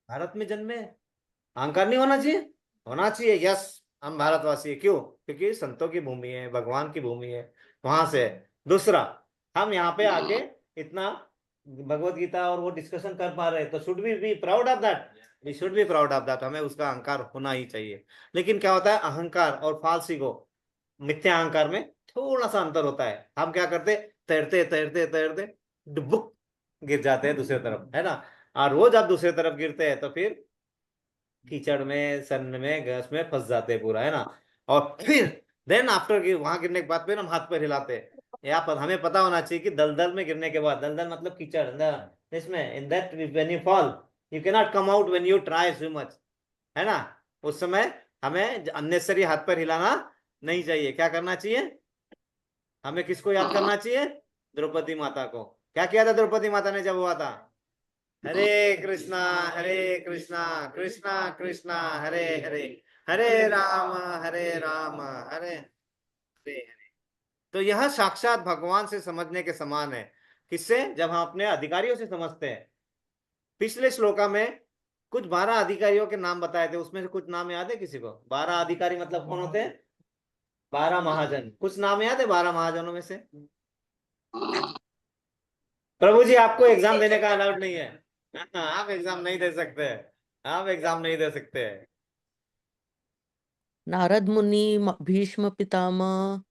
भारत में जन्मे, अहंकार नहीं होना चाहिए? होना चाहिए, यस। हम भारतवासी है, क्यों? क्योंकि संतों की भूमि है, भगवान की भूमि है, वहां से है। दूसरा, हम यहाँ पे आके इतना भगवत गीता और वो डिस्कशन कर पा रहे हैं, तो should be proud of that. We should be proud of that. हमें उसका अहंकार होना ही चाहिए। लेकिन क्या होता है, अहंकार और फाल्स ईगो, मिथ्या अहंकार में थोड़ा सा अंतर होता है। हम क्या करते, तैरते तैरते तैरते डुबुक गिर जाते हैं दूसरी तरफ, है ना। और रोज आप दूसरी तरफ गिरते हैं तो फिर कीचड़ में, सन में, गैस में फंस जाते हैं पूरा, है ना। और फिर देन आफ्टर वहां गिरने के बाद फिर हम हाथ पैर हिलाते हैं। या पर हमें पता होना चाहिए कि दलदल में गिरने के बाद, दलदल मतलब कीचड़, इसमें in that when you fall you can not come out when you try so much, है ना। उस समय हमें अननेसेसरी हाथ पैर हिलाना नहीं चाहिए। क्या करना चाहिए? हमें किसको याद करना चाहिए? द्रौपदी माता को। क्या किया था द्रौपदी माता ने जब हुआ था? हरे कृष्णा, हरे कृष्णा, कृष्णा कृष्णा, हरे हरे, हरे राम, हरे राम, हरे हरे हरे। तो यह साक्षात भगवान से समझने के समान है। किससे? जब हम अपने अधिकारियों से समझते हैं। पिछले श्लोका में कुछ 12 अधिकारियों के नाम बताए थे, उसमें से कुछ नाम याद है किसी को? 12 अधिकारी मतलब कौन होते हैं? 12 महाजन। कुछ नाम याद है 12 महाजनों में से? प्रभु जी, आपको एग्जाम देने का अलाउड नहीं है। आप एग्जाम नहीं दे सकते, आप एग्जाम नहीं दे सकते। नारद मुनि, भीष्म पितामह।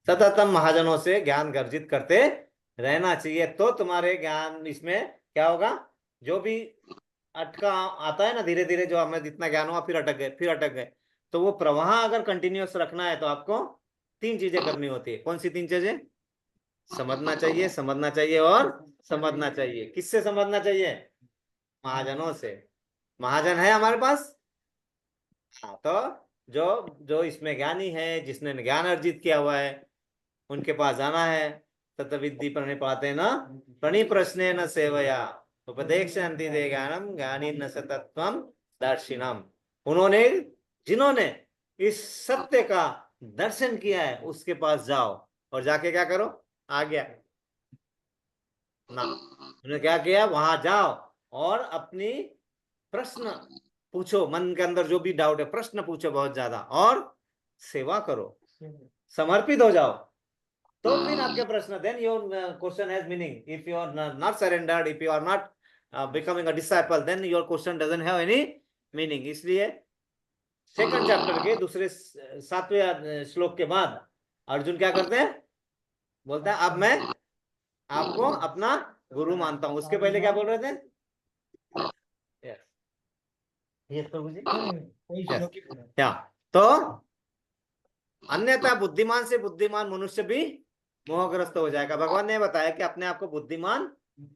सततम महाजनों से ज्ञान गर्जित करते रहना चाहिए, तो तुम्हारे ज्ञान इसमें क्या होगा? जो भी अटका आता है ना, धीरे धीरे जो हमें जितना ज्ञान हुआ फिर अटक गए, फिर अटक गए, तो वो प्रवाह अगर कंटिन्यूअस रखना है तो आपको 3 चीजें करनी होती है। कौन सी 3 चीजें? समझना चाहिए, समझना चाहिए और समझना चाहिए। किससे समझना चाहिए? महाजनों से। महाजन है हमारे पास। हाँ, तो जो जो इसमें ज्ञानी है, जिसने ज्ञान अर्जित किया हुआ है, उनके पास जाना है। तत्विद्धि प्रणिपाते न प्रणिप्रश्ने न सेवया उपदेक्षन्ति ते ज्ञानम ज्ञानी न सतत्वम दर्शिनम। उन्होंने, जिन्होंने इस सत्य का दर्शन किया है, उसके पास जाओ और जाके क्या करो? आ गया ना, उन्होंने क्या किया? वहां जाओ और अपनी प्रश्न पूछो, मन के अंदर जो भी डाउट है प्रश्न पूछो बहुत ज्यादा, और सेवा करो, समर्पित हो जाओ। तो फिर आपके प्रश्न, then your question has meaning. If you are not surrendered, if you are not becoming a disciple, then your question doesn't have any meaning. इसलिए सेकंड चैप्टर के दूसरे 7वें श्लोक के बाद अर्जुन क्या करते हैं? बोलते हैं अब मैं आपको अपना गुरु मानता हूं। उसके पहले क्या बोल रहे थे? Yes. Yes, प्रभु जी। Yes. क्या? तो अन्यथा बुद्धिमान से बुद्धिमान मनुष्य भी मोहग्रस्त हो जाएगा। भगवान ने बताया कि अपने आप को बुद्धिमान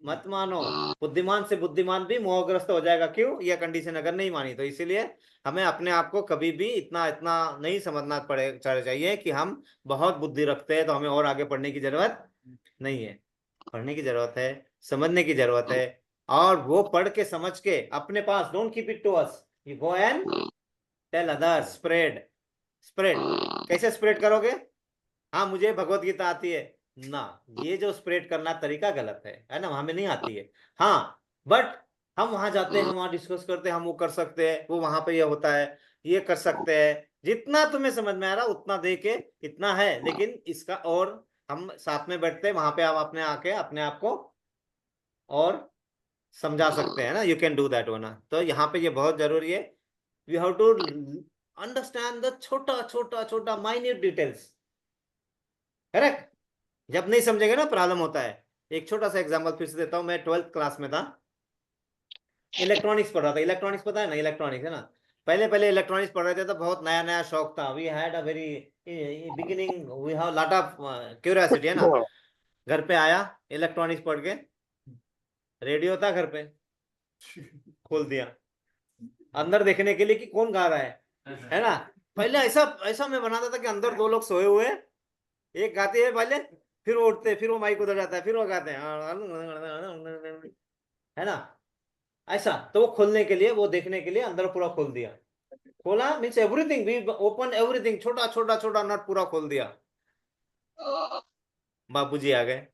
मत मानो, बुद्धिमान से बुद्धिमान भी मोहग्रस्त हो जाएगा। क्यों? यह कंडीशन अगर नहीं मानी तो। इसीलिए हमें अपने आप को कभी भी इतना इतना नहीं समझना चाहिए कि हम बहुत बुद्धि रखते हैं तो हमें और आगे पढ़ने की जरूरत नहीं है। पढ़ने की जरूरत है, समझने की जरूरत है, और वो पढ़ के समझ के अपने पास, don't keep it to us, you go and tell others, spread. Spread कैसे स्प्रेड करोगे? हाँ, मुझे भगवत गीता आती है ना, ये जो स्प्रेड करना तरीका गलत है ना, हमें नहीं आती है। हाँ, बट हम वहां जाते हैं, हम वहां डिस्कस करते हैं, हम वो कर सकते हैं, वो वहां पे ये होता है। ये कर सकते हैं। जितना तुम्हें समझ में आ रहा उतना दे के इतना है, लेकिन इसका और हम साथ में बैठते हैं वहां पे, आप अपने आके अपने आप को और समझा सकते हैं ना, you can do that one. तो यहाँ पे ये बहुत जरूरी है, we have to understand the छोटा छोटा छोटा माइन्यूट डिटेल्स, करेक्ट। जब नहीं समझेंगे ना प्रॉब्लम होता है। एक छोटा सा एग्जांपल फिर से देता हूँ। मैं 12th क्लास में था, इलेक्ट्रॉनिक्स पढ़ रहा था। इलेक्ट्रॉनिक्स पता है ना, इलेक्ट्रॉनिक्स है ना। पहले पहले इलेक्ट्रॉनिक्स पढ़ रहे थे तो बहुत नया नया शौक था। We had a very beginning, we have lot of curiosity, है ना। घर पे आया, इलेक्ट्रॉनिक्स पढ़ के, रेडियो था घर पे, खोल दिया अंदर देखने के लिए कि कौन गा रहा है ना। पहले ऐसा ऐसा मैं बनाता था कि अंदर दो लोग सोए हुए, एक गाते हैं पहले, फिर वो उठते, फिर वो माइक उधर जाता है, फिर वो गाते हैं, है ना। ऐसा तो वो खोलने के लिए, वो देखने के लिए अंदर पूरा खोल दिया। खोला means everything, we open everything, छोटा छोटा छोटा नट पूरा खोल दिया। बाबूजी आ गए,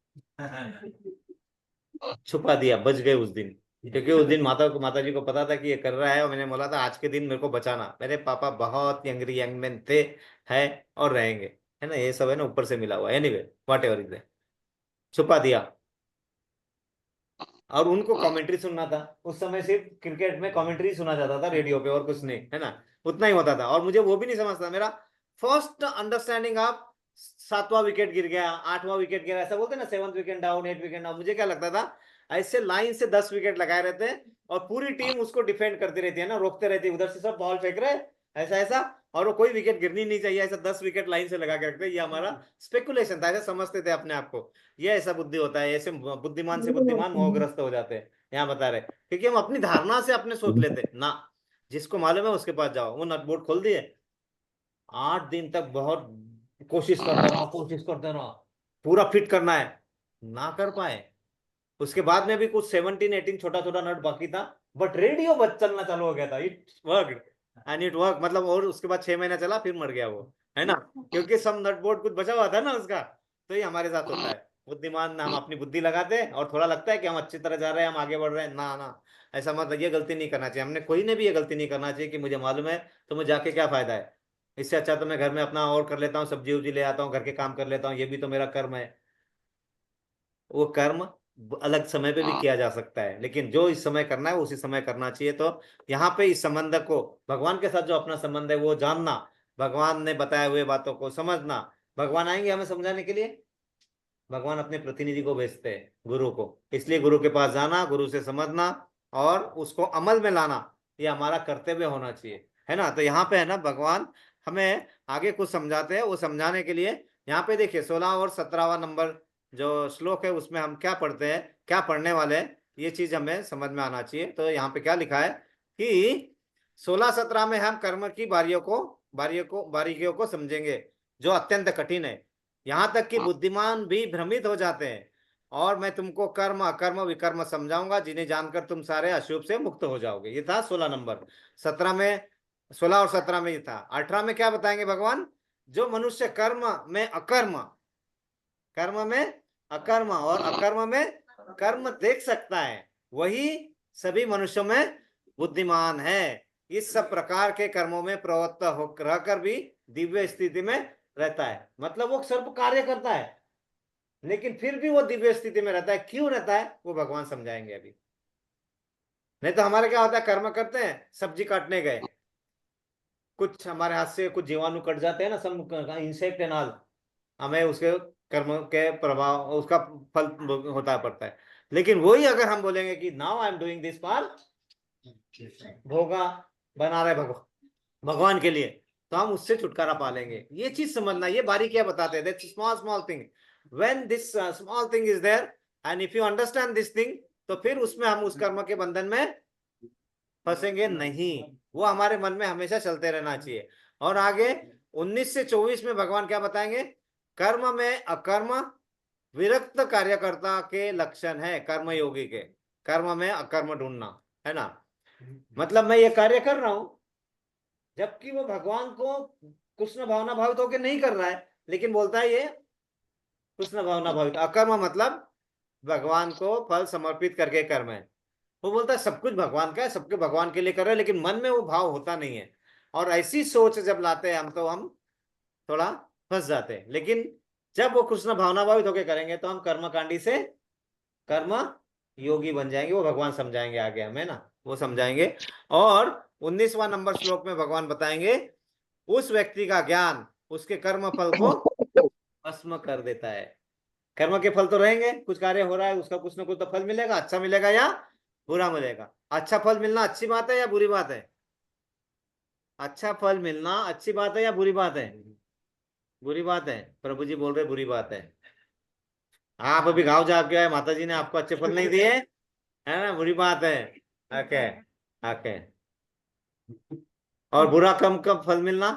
छुपा दिया, बच गए उस दिन। क्योंकि उस दिन माता जी को पता था कि ये कर रहा है, और मैंने बोला था आज के दिन मेरे को बचाना। मेरे पापा बहुत यंगरी यंग मैन थे, है और रहेंगे, है ना। ये सब है ना ऊपर से मिला हुआ, एनीवे व्हाट एवर इज, छुपा दिया। और उनको कमेंट्री सुनना था। उस समय सिर्फ क्रिकेट में कमेंट्री सुना जाता था रेडियो पे, और कुछ नहीं, है ना। उतना ही होता था, और मुझे वो भी नहीं समझता। मेरा फर्स्ट अंडरस्टैंडिंग आप 7वां विकेट गिर गया, 8वां विकेट गिरा, ऐसा बोलते ना, 7th wicket down, 8 wicket down. मुझे क्या लगता था, ऐसे लाइन से 10 विकेट लगाए रहते हैं, और पूरी टीम उसको डिफेंड करती रहती है ना, रोकते रहती है, उधर से सब बॉल फेंक रहे ऐसा ऐसा, और वो कोई विकेट गिरनी नहीं चाहिए, ऐसा 10 विकेट लाइन से लगा के रखते। ये हमारा स्पेकुलेशन था, ऐसा समझते थे अपने आप को। ये ऐसा बुद्धि होता है, ऐसे बुद्धिमान से बुद्धिमान मोहग्रस्त हो जाते हैं, यहाँ बता रहे। क्योंकि हम अपनी धारणा से अपने सोच लेते ना। जिसको मालूम है उसके पास जाओ। वो नट बोल्ट खोल दिए, 8 दिन तक बहुत कोशिश करते रहा, पूरा फिट करना है, ना कर पाए। उसके बाद में भी कुछ 17-18 छोटा छोटा नट बाकी था, बट रेडियो बच चलना चालू हो गया था। It work and it work, मतलब। और उसके बाद 6 महीना चला, फिर मर गया वो, है ना। क्योंकि सब नट बोल्ट कुछ बचा हुआ था ना उसका। तो ये हमारे साथ होता है, बुद्धिमान हम अपनी बुद्धि लगाते हैं, और थोड़ा लगता है कि हम अच्छी तरह जा रहे हैं, हम आगे बढ़ रहे हैं, ना ना, ऐसा मत। ये गलती नहीं करना चाहिए, हमने कोई ने भी ये गलती नहीं करना चाहिए कि मुझे मालूम है तो मुझे जाके क्या फायदा है। इससे अच्छा तो मैं घर में अपना और कर लेता हूँ, सब्जी उब्जी ले आता हूँ, घर के काम कर लेता हूँ, ये भी तो मेरा कर्म है। वो कर्म अलग समय पे भी किया जा सकता है, लेकिन जो इस समय करना है उसी समय करना चाहिए। तो यहाँ पे इस संबंध को, भगवान के साथ जो अपना संबंध है वो जानना, भगवान ने बताए हुए बातों को समझना। भगवान आएंगे हमें समझाने के लिए, भगवान अपने प्रतिनिधि को भेजते हैं, गुरु को। इसलिए गुरु के पास जाना, गुरु से समझना, और उसको अमल में लाना, ये हमारा कर्तव्य होना चाहिए, है ना। तो यहाँ पे है ना, भगवान हमें आगे कुछ समझाते हैं। वो समझाने के लिए यहाँ पे देखिए 16 और 17वां नंबर जो श्लोक है, उसमें हम क्या पढ़ते हैं, क्या पढ़ने वाले हैं, ये चीज हमें समझ में आना चाहिए। तो यहाँ पे क्या लिखा है कि 16-17 में हम कर्म की बारीकियों को समझेंगे, जो अत्यंत कठिन है। यहाँ तक कि बुद्धिमान भी भ्रमित हो जाते हैं, और मैं तुमको कर्म अकर्म विकर्म समझाऊंगा, जिन्हें जानकर तुम सारे अशुभ से मुक्त हो जाओगे। ये था 16 नंबर। 17 में, 16 और 17 में ये था। 18 में क्या बताएंगे भगवान, जो मनुष्य कर्म में अकर्म और अकर्म में कर्म देख सकता है, वही सभी मनुष्यों में बुद्धिमान है। इस सब प्रकार के कर्मों में प्रवृत्त हो रहकर भी दिव्य स्थिति में रहता है। मतलब वो सर्व कार्य करता है, लेकिन फिर भी वो दिव्य स्थिति में रहता है। क्यों रहता है वो भगवान समझाएंगे अभी। नहीं तो हमारे क्या होता है, कर्म करते हैं, सब्जी काटने गए, कुछ हमारे हाथ से कुछ जीवाणु कट जाते हैं ना, सब इंसेक्ट एंड ऑल, हमें उसके कर्म के प्रभाव, उसका फल होता पड़ता है। लेकिन वही अगर हम बोलेंगे कि now I am doing this for भोगा, बना रहे भगवान के लिए, तो हम उससे छुटकारा पा लेंगे। ये चीज समझना, ये बारीकियां बताते हैं। Small small thing, when this small thing is there and if you understand this thing, तो फिर उसमें हम उस कर्म के बंधन में फंसेंगे नहीं। वो हमारे मन में हमेशा चलते रहना चाहिए। और आगे 19 से 24 में भगवान क्या बताएंगे, कर्म में अकर्म विरक्त कार्यकर्ता के लक्षण है, कर्मयोगी के। कर्म में अकर्म ढूंढना, है ना। मतलब मैं ये कार्य कर रहा हूं, जबकि वो भगवान को कृष्ण भावना भावित होकर नहीं कर रहा है, लेकिन बोलता है ये कृष्ण भावना भावित। अकर्म मतलब भगवान को फल समर्पित करके कर्म है। वो बोलता है सब कुछ भगवान का है, सबके भगवान के लिए कर रहे हैं, लेकिन मन में वो भाव होता नहीं है। और ऐसी सोच जब लाते हैं हम तो हम थोड़ा फंस जाते हैं। लेकिन जब वो कृष्ण भावना भावित होकर करेंगे तो हम कर्मकांडी से कर्म योगी बन जाएंगे। वो भगवान समझाएंगे आगे हमें ना, वो समझाएंगे। और 19वां नंबर श्लोक में भगवान बताएंगे उस व्यक्ति का ज्ञान उसके कर्म फल को भस्म कर देता है। कर्म के फल तो रहेंगे, कुछ कार्य हो रहा है उसका कुछ ना कुछ तो फल मिलेगा, अच्छा मिलेगा या बुरा मिलेगा। अच्छा फल मिलना अच्छी बात है या बुरी बात है? अच्छा फल मिलना अच्छी बात है या बुरी बात है? बुरी बात है। प्रभु जी बोल रहे बुरी बात है। आप अभी गाँव जाके आए, माता जी ने आपको अच्छे फल नहीं दिए, है ना, बुरी बात है। Okay okay. और बुरा कम कम फल मिलना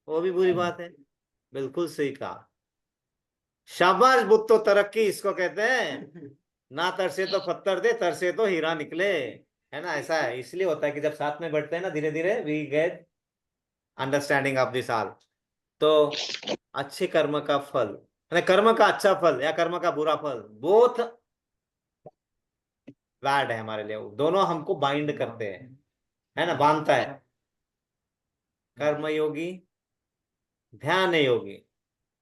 वो भी बुरी बात है। बिल्कुल सही कहा। शाबाश बुत्तो तरक्की इसको कहते हैं। ना तरसे तो पत्थर दे, तरसे तो हीरा निकले, है ना। ऐसा है, इसलिए होता है कि जब साथ में बैठते हैं ना धीरे धीरे we get understanding of this all. तो अच्छे कर्म का फल, कर्म का अच्छा फल या कर्म का बुरा फल, बोथ बैड है हमारे लिए। दोनों हमको बाइंड करते हैं, है ना, बांधता है। कर्म योगी, ध्यान योगी,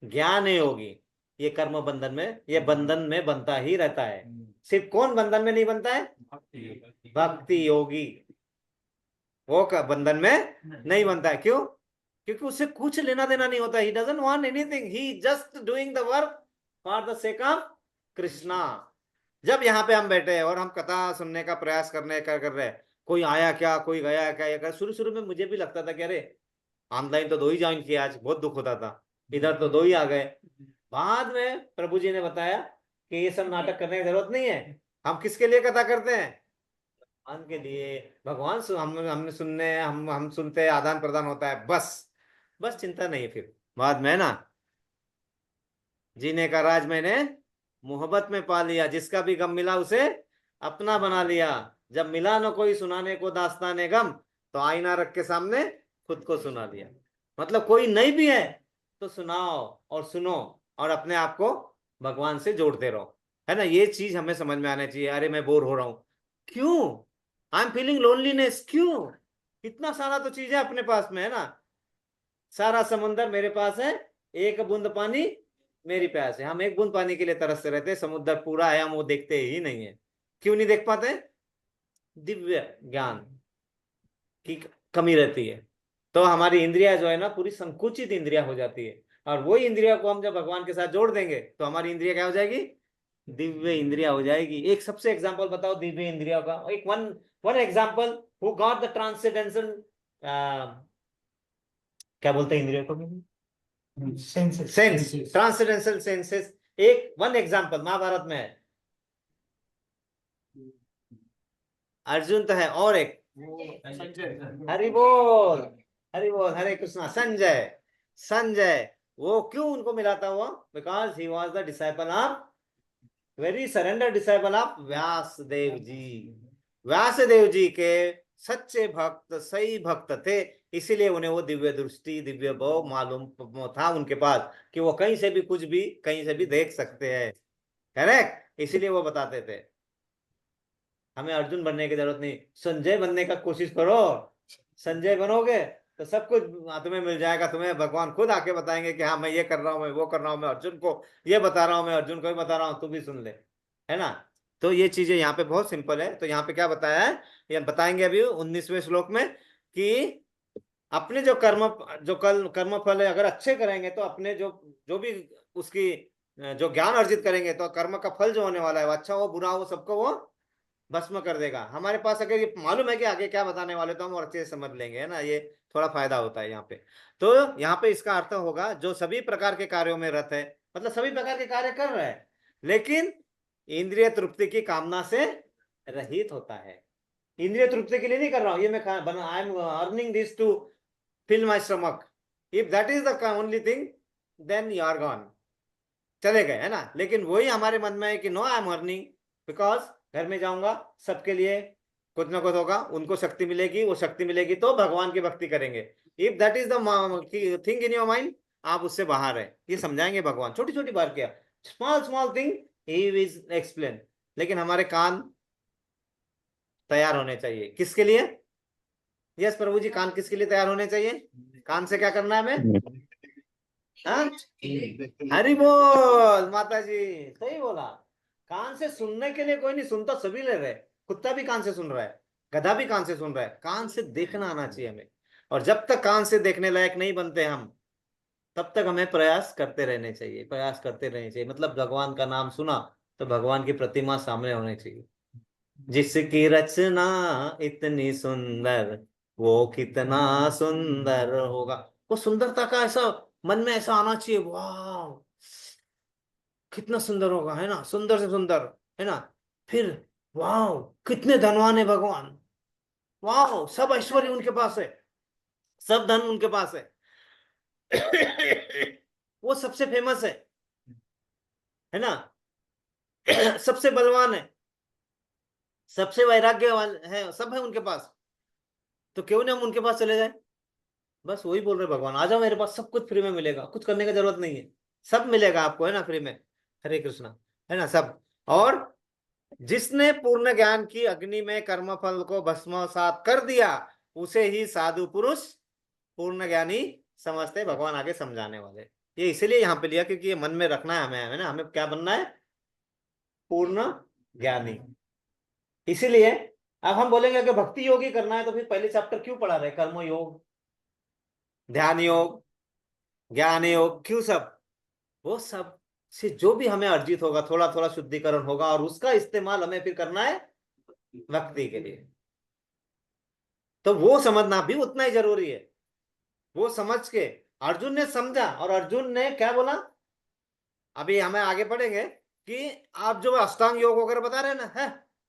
ज्ञान योगी, ये कर्म बंधन में, ये बंधन में बनता ही रहता है। सिर्फ कौन बंधन में नहीं बनता है? भक्ति योगी। वो बंधन में नहीं बनता है। क्यों? क्योंकि उससे कुछ लेना देना नहीं होता। He doesn't want anything, he just doing the work for the sake of Krishna. जब यहाँ पे हम बैठे हैं और हम कथा सुनने का प्रयास कर रहे हैं, कोई आया क्या, कोई गया क्या, ये शुरू शुरू में मुझे भी लगता था कि अरे ऑनलाइन तो 2 ही ज्वाइन किया, आज बहुत दुख होता था, इधर तो 2 ही आ गए। बाद में प्रभु जी ने बताया कि ये सब नाटक करने की जरूरत नहीं है। हम किसके लिए कथा करते हैं? भगवान के लिए। भगवान हमने सुनने, हम सुनते हैं, आदान प्रदान होता है, बस बस चिंता नहीं है फिर बाद में ना। जीने का राज मैंने मोहब्बत में पा लिया, जिसका भी गम मिला उसे अपना बना लिया। जब मिला न कोई सुनाने को दास्ताने गम, तो आईना रख के सामने खुद को सुना लिया। मतलब कोई नहीं भी है तो सुनाओ और सुनो और अपने आप को भगवान से जोड़ते रहो, है ना। ये चीज हमें समझ में आना चाहिए। अरे मैं बोर हो रहा हूं, क्यों? आई एम फीलिंग लोनलीनेस, क्यों? इतना सारा तो चीज है अपने पास में, है ना। सारा समुंदर मेरे पास है, एक बूंद पानी मेरी प्यास है। हम एक बूंद पानी के लिए तरसते रहते हैं, समुद्र पूरा है हम वो देखते ही नहीं है। क्यों नहीं देख पाते? दिव्य ज्ञान की कमी रहती है। तो हमारी इंद्रिया जो है ना पूरी संकुचित इंद्रिया हो जाती है। और वही इंद्रिया को हम जब भगवान के साथ जोड़ देंगे तो हमारी इंद्रिया क्या हो जाएगी? दिव्य इंद्रिया हो जाएगी। एक सबसे एग्जांपल बताओ दिव्य इंद्रिया का, एक one one example who got the transcendental, क्या बोलते हैं इंद्रियों को? Sense, transcendental senses. एक वन एग्जांपल महाभारत में है, अर्जुन तो है, और एक हरि बोल, हरि बोल, हरे कृष्णा, संजय। संजय वो क्यों उनको मिला था? वो because he was the disciple of, very surrender disciple of Vyasadev ji. Vyasadev ji के सच्चे भक्त, सही भक्त थे, इसीलिए उन्हें वो दिव्य दृष्टि, दिव्य भाव मालूम था उनके पास कि वो कहीं से भी कुछ भी कहीं से भी देख सकते हैं। करेक्ट, इसीलिए वो बताते थे। हमें अर्जुन बनने की जरूरत नहीं, संजय बनने का कोशिश करो। संजय बनोगे तो सब कुछ तुम्हें मिल जाएगा। तुम्हें भगवान खुद आके बताएंगे कि हाँ मैं ये कर रहा हूँ, मैं वो कर रहा हूँ, मैं अर्जुन को ये बता रहा हूँ, मैं अर्जुन को भी बता रहा हूँ, तू भी सुन ले, है ना। तो ये चीजें यहाँ पे बहुत सिंपल है। तो यहाँ पे क्या बताया है, ये बताएंगे अभी 19वें श्लोक में कि अपने जो कर्म, जो कर्म फल है अगर अच्छे करेंगे तो अपने जो जो भी उसकी जो ज्ञान अर्जित करेंगे तो कर्म का फल जो होने वाला है वो अच्छा हो बुरा हो सबको वो भस्म कर देगा। हमारे पास अगर ये मालूम है कि आगे क्या बताने वाले तो हम और अच्छे से समझ लेंगे, है ना। ये थोड़ा फायदा होता है यहाँ पे। तो यहाँ पे इसका अर्थ होगा जो सभी प्रकार के कार्यों में रत है, मतलब सभी प्रकार के कार्य कर रहा है लेकिन इंद्रिय तृप्ति की कामना से रहित होता है। इंद्रिय तृप्ति के लिए नहीं कर रहा हूं, ये मैं I am earning this to fill my stomach, if that is the only thing then you are gone, चले गए, है ना। लेकिन वही हमारे मन में है कि no I am earning, because घर में जाऊंगा सबके लिए कुछ ना कुछ होगा, उनको शक्ति मिलेगी, वो शक्ति मिलेगी तो भगवान की भक्ति करेंगे। If that is the thing in your mind, आप उससे बाहर है, ये समझाएंगे भगवान। छोटी छोटी बात क्या, small small thing he will explain. लेकिन हमारे कान तैयार होने चाहिए किसके लिए? यस प्रभु जी, कान किसके लिए तैयार होने चाहिए? कान से क्या करना है हमें? हाँ? हरि बोल माता जी, सही बोला। कान से सुनने के लिए कोई नहीं, सुन तो सभी ले रहे। कुत्ता भी कान से सुन रहा है, गधा भी कान से सुन रहा है। कान से देखना आना चाहिए हमें। और जब तक कान से देखने लायक नहीं बनते हम, तब तक हमें प्रयास करते रहने चाहिए, प्रयास करते रहने चाहिए। मतलब भगवान का नाम सुना तो भगवान की प्रतिमा सामने होनी चाहिए। जिसकी रचना इतनी सुंदर, वो कितना सुंदर होगा। वो सुंदरता का ऐसा मन में ऐसा आना चाहिए, वाह कितना सुंदर होगा, है ना, सुंदर से सुंदर, है ना। फिर वाह कितने धनवान है भगवान, वाह सब ऐश्वर्य उनके पास है, सब धन उनके पास है। वो सबसे फेमस है ना, सबसे बलवान है, सबसे वैराग्यवान है, सब है उनके पास। तो क्यों नहीं हम उनके पास चले जाए? बस वही बोल रहे भगवान, आ जाओ मेरे पास, सब कुछ फ्री में मिलेगा, कुछ करने की जरूरत नहीं है, सब मिलेगा आपको, है ना, फ्री में। हरे कृष्णा, है ना सब। और जिसने पूर्ण ज्ञान की अग्नि में कर्म फल को भस्मसात कर दिया, उसे ही साधु पुरुष पूर्ण ज्ञानी समझते। भगवान आगे समझाने वाले। ये इसीलिए यहाँ पे लिया क्योंकि ये मन में रखना है हमें, है ना, हमें क्या बनना है? पूर्ण ज्ञानी। इसीलिए अब हम बोलेंगे कि भक्ति योग ही करना है, तो फिर पहले चैप्टर क्यों पढ़ा रहे? कर्म योग, ध्यान योग, ज्ञान योग, क्यों सब? वो सब से जो भी हमें अर्जित होगा, थोड़ा थोड़ा शुद्धिकरण होगा, और उसका इस्तेमाल हमें फिर करना है भक्ति के लिए। तो वो समझना भी उतना ही जरूरी है। वो समझ के अर्जुन ने समझा, और अर्जुन ने क्या बोला? अभी हमें आगे पढ़ेंगे कि आप जो अष्टांग योग वगैरह बता रहे हैं ना, है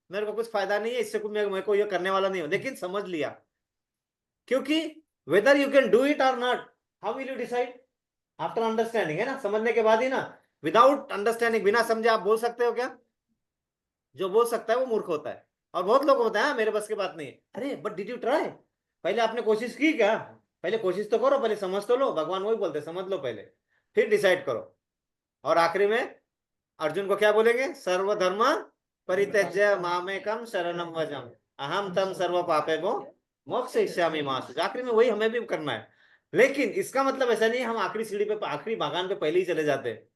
मेरे को कुछ फायदा नहीं है इससे, कुछ मेरे को ये करने वाला नहीं हो, लेकिन समझ लिया। क्योंकि whether you can do it or not, how will you decide? After understanding, है ना, समझने के बाद ही ना। विदाउट अंडरस्टैंडिंग, बिना समझे आप बोल सकते हो क्या? जो बोल सकता है वो मूर्ख होता है। और बहुत लोग होता है मेरे बस की बात नहीं है। अरे बट डिड यू ट्राई? पहले आपने कोशिश की क्या? पहले कोशिश तो करो, पहले समझ तो लो। भगवान वही बोलते, समझ लो पहले, फिर डिसाइड करो। और आखिरी में अर्जुन को क्या बोलेंगे? सर्वधर्म परित्यज्य मामेकम शरणम व्रजम अहम तम सर्व पापेभ्यो मोक्षयिष्यामि मा शुचि। आखिरी में वही हमें भी करना है। लेकिन इसका मतलब ऐसा नहीं हम आखिरी सीढ़ी पे, आखिरी बागान पे पहले ही चले जाते हैं।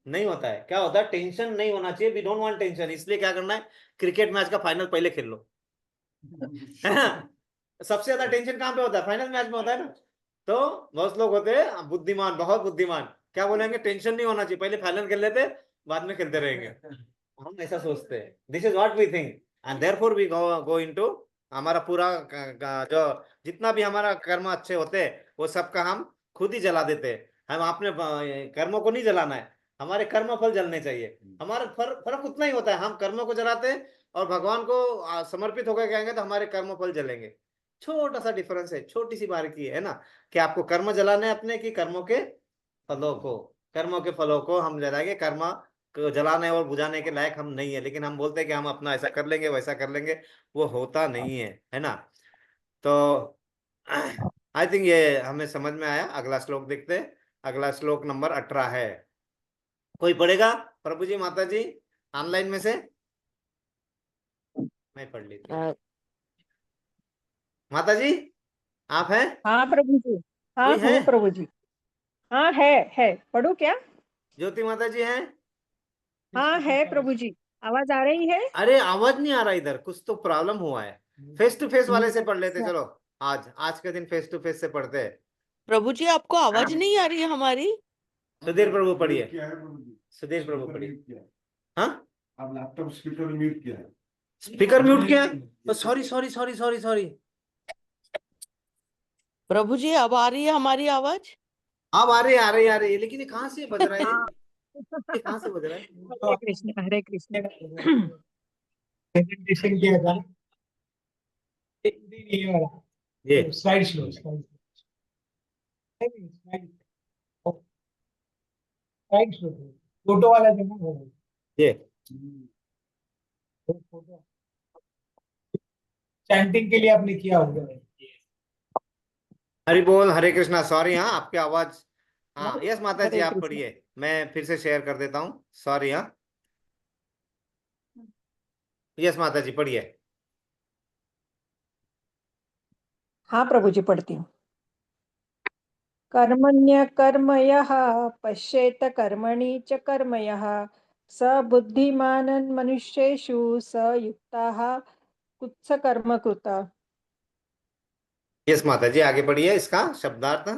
नहीं होता है। क्या होता है? टेंशन नहीं होना चाहिए, वी डोंट वांट टेंशन। इसलिए क्या करना है? क्रिकेट मैच का फाइनल पहले खेल लो, है ना। सबसे ज्यादा टेंशन कहाँ पे होता है? फाइनल मैच में होता है ना। तो बहुत लोग होते हैं बुद्धिमान, बहुत बुद्धिमान, क्या बोलेंगे? टेंशन नहीं होना चाहिए, पहले फाइनल खेल लेते, बाद में खेलते रहेंगे। हम ऐसा सोचते हैं, this is what we think, and therefore we go into, हमारा पूरा जो जितना भी हमारा कर्म अच्छे होते हैं वो सबका हम खुद ही जला देते हैं। हम अपने कर्मों को नहीं जलाना है, हमारे कर्म फल जलने चाहिए। हमारा फर्क उतना ही होता है, हम कर्मों को जलाते हैं और भगवान को समर्पित होकर कहेंगे तो हमारे कर्म फल जलेंगे। छोटा सा डिफरेंस है, छोटी सी बारीकी है ना, कि आपको कर्म जलाने अपने की कर्मों के फलों को, कर्मों के फलों को हम जलाएंगे। कर्म को जलाने और बुझाने के लायक हम नहीं है, लेकिन हम बोलते हैं कि हम अपना ऐसा कर लेंगे, वैसा कर लेंगे, वो होता नहीं है ना। तो आई थिंक ये हमें समझ में आया। अगला श्लोक देखते हैं। अगला श्लोक नंबर 18 है। कोई पढ़ेगा? प्रभु जी, माता जी, ऑनलाइन में से? मैं पढ़ लेती हूँ। माता जी आप हैं? हाँ प्रभु जी, हाँ कोई है? हूँ प्रभु जी। हाँ है, पढ़ू क्या? ज्योति माता जी हैं? हाँ है प्रभु जी, आवाज आ रही है? अरे आवाज नहीं आ रहा इधर, कुछ तो प्रॉब्लम हुआ है। फेस टू फेस वाले से पढ़ लेते, अच्छा, चलो। आज आज के दिन फेस टू फेस से पढ़ते हैं। प्रभु जी आपको आवाज नहीं आ रही है हमारी? सुधीर प्रभु पढ़िए। क्या है प्रभु जी? सुधीर प्रभु पढ़िए। म्यूट किया है। हाँ, अब लैपटॉप स्पीकर म्यूट किया है। स्पीकर म्यूट किया? Sorry sorry sorry sorry sorry. प्रभु जी अब आ रही है हमारी आवाज? अब आ रही, आ रही, आ रही, लेकिन ये कहाँ से बज रहा है? हाँ। ये कहाँ से बज रहा है? हरे कृष्ण, हरे कृष्ण। प्रेजेंटेशन किया था ये वाला, ये slide slow, slide slow, photo वाला जो ना वो ये फोटो चैंटिंग के लिए आपने किया होगा। हरि बोल, हरे कृष्णा। सॉरी, हाँ आपकी आवाज। हाँ यस माता जी हरे आप कृष्ण। पढ़िए, मैं फिर से शेयर कर देता हूँ। सॉरी। हाँ यस माता जी पढ़िए। हाँ प्रभु जी, पढ़ती हूँ। कर्मण्य कर्म यः पश्येत कर्मणि च कर्म यः स बुद्धिमान् मनुष्येषु स युक्तः कुत्सकर्म कृत। यस माता जी, आगे बढ़िए, इसका शब्दार्थ।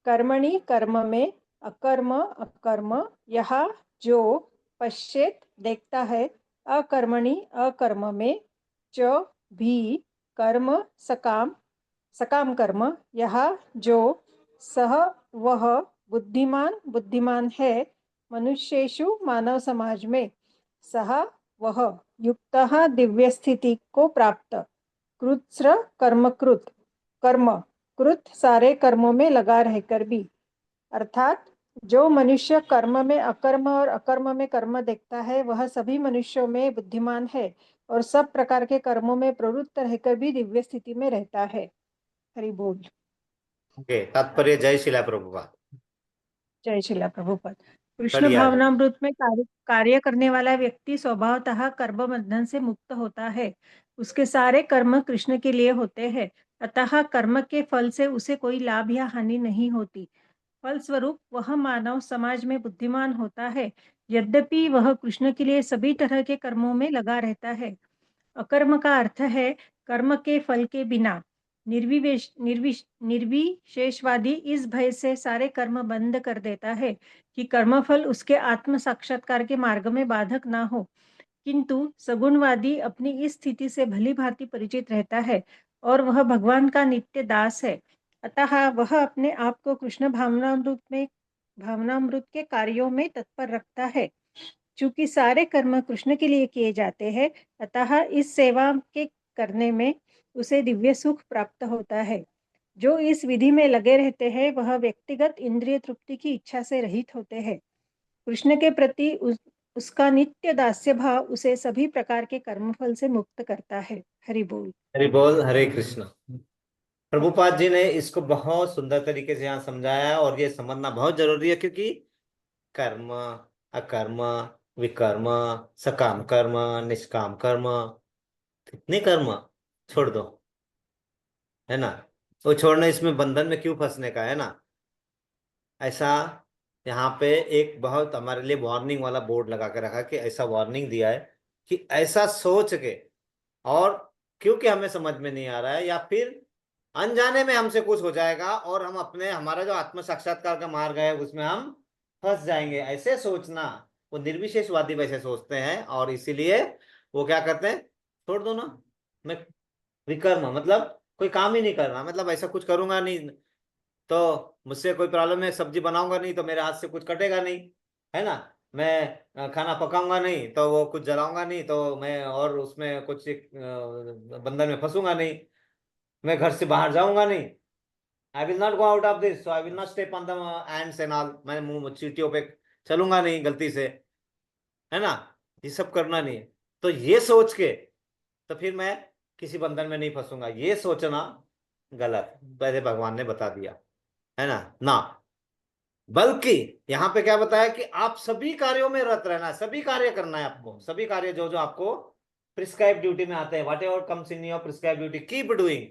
कर्मणि कर्म में, अकर्म अकर्म, यह जो पश्चेत देखता है, अकर्मणि अकर्म में, च भी कर्म सकाम सकाम कर्म, यह जो सह वह बुद्धिमान बुद्धिमान है, मनुष्येषु मानव समाज में, सह वह युक्तः दिव्य स्थिति को प्राप्त, कृत्स्र कर्मकृत कर्म कृत सारे कर्मों में लगा रहकर भी, अर्थात जो मनुष्य कर्म में अकर्म और अकर्म में कर्म देखता है, वह सभी मनुष्यों में बुद्धिमान है और सब प्रकार के कर्मों में प्रवृत्त रहकर भी दिव्य स्थिति में रहता है। हरि बोल। ओके, तात्पर्य जय शिला प्रभुपाद। जय शिला प्रभुपाद। कृष्ण बढ़िया है। भावनामृत में कार्य करने वाला व्यक्ति स्वभावतः कर्म बंधन से मुक्त होता है। उसके सारे कर्म कृष्ण के लिए होते हैं, अतः कर्म के फल से उसे कोई लाभ या हानि नहीं होती। फलस्वरूप वह मानव समाज में बुद्धिमान होता है, यद्यपि वह कृष्ण के लिए सभी तरह के कर्मों में लगा रहता है। अकर्म का अर्थ है कर्म के फल के बिना। निर्विशेषवादी इस भय से सारे कर्म बंद कर देता है कि कर्मफल उसके आत्म साक्षात्कार के मार्ग में बाधक ना हो, किंतु सगुणवादी अपनी इस स्थिति से भली भांति परिचित रहता है और वह भगवान का नित्य दास है, अतः वह अपने आप को कृष्ण भावनामृत के कार्यों में तत्पर रखता है। चूंकि सारे कर्म कृष्ण के लिए किए जाते हैं, अतः इस सेवा के करने में उसे दिव्य सुख प्राप्त होता है। जो इस विधि में लगे रहते हैं, वह व्यक्तिगत इंद्रिय तृप्ति की इच्छा से रहित होते हैं। कृष्ण के प्रति उसका नित्य दास्य भाव उसे सभी प्रकार के कर्मफल से मुक्त करता है। हरि बोल। हरि बोल, हरे कृष्ण। प्रभुपाद जी ने इसको बहुत सुंदर तरीके से यहाँ समझाया है और ये समझना बहुत जरूरी है, क्योंकि कर्म, अकर्म, विकर्म, सकाम कर्म, निष्काम कर्म, कितने कर्म छोड़ दो, है ना। वो छोड़ना, इसमें बंधन में क्यों फंसने का, है ना। ऐसा यहाँ पे एक बहुत हमारे लिए वार्निंग वाला बोर्ड लगा के रखा, कि ऐसा वार्निंग दिया है कि ऐसा सोच के, और क्योंकि हमें समझ में नहीं आ रहा है या फिर अनजाने में हमसे कुछ हो जाएगा और हम अपने हमारा जो आत्म साक्षात्कार का मार्ग है उसमें हम फंस जाएंगे, ऐसे सोचना। वो निर्विशेषवादी वैसे सोचते हैं और इसीलिए वो क्या करते हैं, छोड़ दो ना, मैं विकर्म मतलब कोई काम ही नहीं करना, मतलब ऐसा कुछ करूंगा नहीं तो मुझसे कोई प्रॉब्लम है, सब्जी बनाऊंगा नहीं तो मेरे हाथ से कुछ कटेगा नहीं, है ना। मैं खाना पकाऊंगा नहीं तो वो कुछ जलाऊंगा नहीं तो मैं और उसमें कुछ बंधन में फंसूंगा नहीं। मैं घर से बाहर जाऊंगा नहीं, I will not go out of this, so I will not step on the ends and all, मैं मुंह चींटियों पे चलूंगा नहीं गलती से, है ना। ये सब करना नहीं है। तो ये सोच के तो फिर मैं किसी बंधन में नहीं फंसूंगा, ये सोचना गलत, पहले भगवान ने बता दिया, है ना ना। बल्कि यहाँ पे क्या बताया कि आप सभी कार्यों में रत रहना है, सभी कार्य करना है आपको, सभी कार्य जो जो आपको प्रिस्क्राइब ड्यूटी में आते हैं, what ever comes in your prescribe duty, keep doing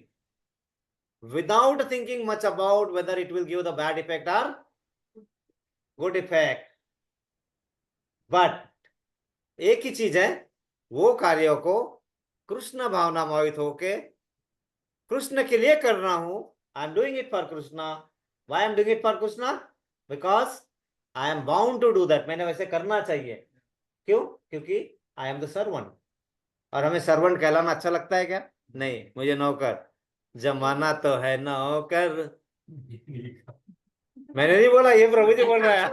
without thinking much about whether it will give the bad effect or good effect. But एक ही चीज है, वो कार्यों को कृष्ण भावना मोहित होके कृष्ण के लिए कर रहा हूं, I am doing it for Krishna. Why am doing it for Krishna? Because I am bound to do that, मैंने वैसे करना चाहिए। क्यों? क्योंकि आई एम द सर्वेंट। और हमें सर्वेंट कहलाना अच्छा लगता है क्या? नहीं, मुझे नौकर, जमाना तो है नौकर। मैंने नहीं बोला, ये प्रभु जी बोल रहा है।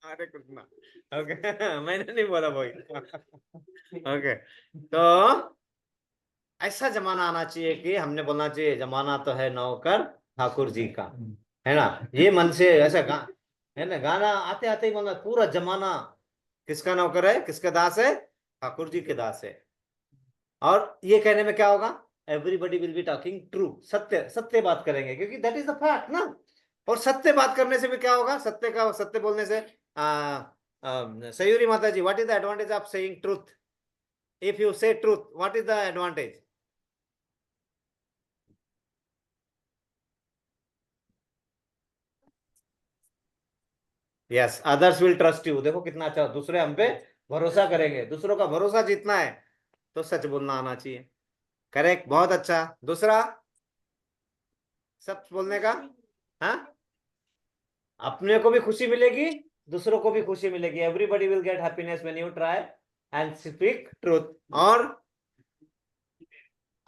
हरे कृष्णा। ओके, मैंने नहीं बोला भाई। ओके, तो ऐसा जमाना आना चाहिए कि हमने बोलना चाहिए जमाना तो है नौकर ठाकुर जी का, है ना। ये मन से ऐसा है ना, गाना आते आते ही बोलना पूरा जमाना किसका नौकर है, किसका दास है? ठाकुर जी के दास है। और ये कहने में क्या होगा? Everybody will be talking true, सत्य सत्य बात करेंगे, क्योंकि दैट इज द फैक्ट ना। और सत्य बात करने से भी क्या होगा? सत्य बोलने से सयूरी माता जी, what is the advantage of saying truth? If you say truth, what is the advantage? Yes, others will trust you. देखो कितना अच्छा, दूसरे हम पे भरोसा करेंगे, दूसरों का भरोसा जीतना है तो सच बोलना आना चाहिए। करेक्ट, बहुत अच्छा। दूसरा, सच बोलने का, हाँ, अपने को भी खुशी मिलेगी, दूसरों को भी खुशी मिलेगी। Everybody will get happiness when you try and speak truth. और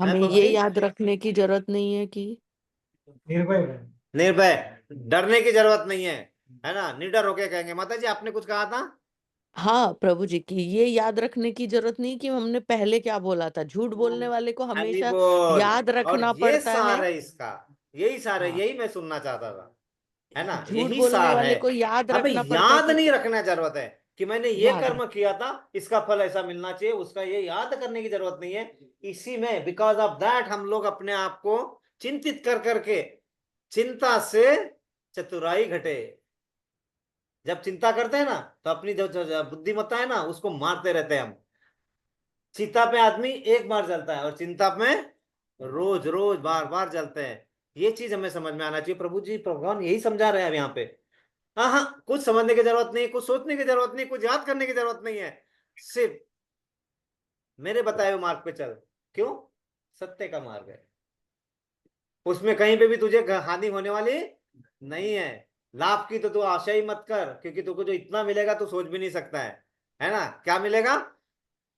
हमें ये याद रखने की जरूरत नहीं है कि निर्भय बने। निर्भय, डरने की जरूरत नहीं है ना, निडर होके कहेंगे। माता जी आपने कुछ कहा था? हाँ प्रभु जी की ये याद रखने की जरूरत नहीं कि हमने पहले क्या बोला था। झूठ बोलने वाले को अली हमेशा बोल। याद और रखना ये पड़ता सार है। है इसका, यही सार है, हाँ, यही मैं सुनना चाहता था, है ना, झूठ यही बोलने सार है। वाले को याद हमें रखना पड़ता है याद कि नहीं रखना जरूरत है कि मैंने ये याद कर्म किया था, इसका फल ऐसा मिलना चाहिए, उसका ये याद करने की जरूरत नहीं है। इसी में बिकॉज ऑफ दैट हम लोग अपने आप को चिंतित कर करके चिंता से चतुराई घटे। जब चिंता करते हैं ना तो अपनी जो बुद्धिमत्ता है ना उसको मारते रहते हैं हम। चिता पे आदमी एक बार जलता है और चिंता में रोज रोज बार बार जलते हैं। ये चीज हमें समझ में आना चाहिए। प्रभु जी, भगवान यही समझा रहे हैं अब यहाँ पे। हाँ हाँ, कुछ समझने की जरूरत नहीं, कुछ सोचने की जरूरत नहीं, कुछ याद करने की जरूरत नहीं है। सिर्फ मेरे बताए हुए मार्ग पे चल। क्यों? सत्य का मार्ग है, उसमें कहीं पे भी तुझे हानि होने वाली नहीं है। लाभ की तो तू आशा ही मत कर, क्योंकि तुझको जो इतना मिलेगा तू सोच भी नहीं सकता है ना। क्या मिलेगा?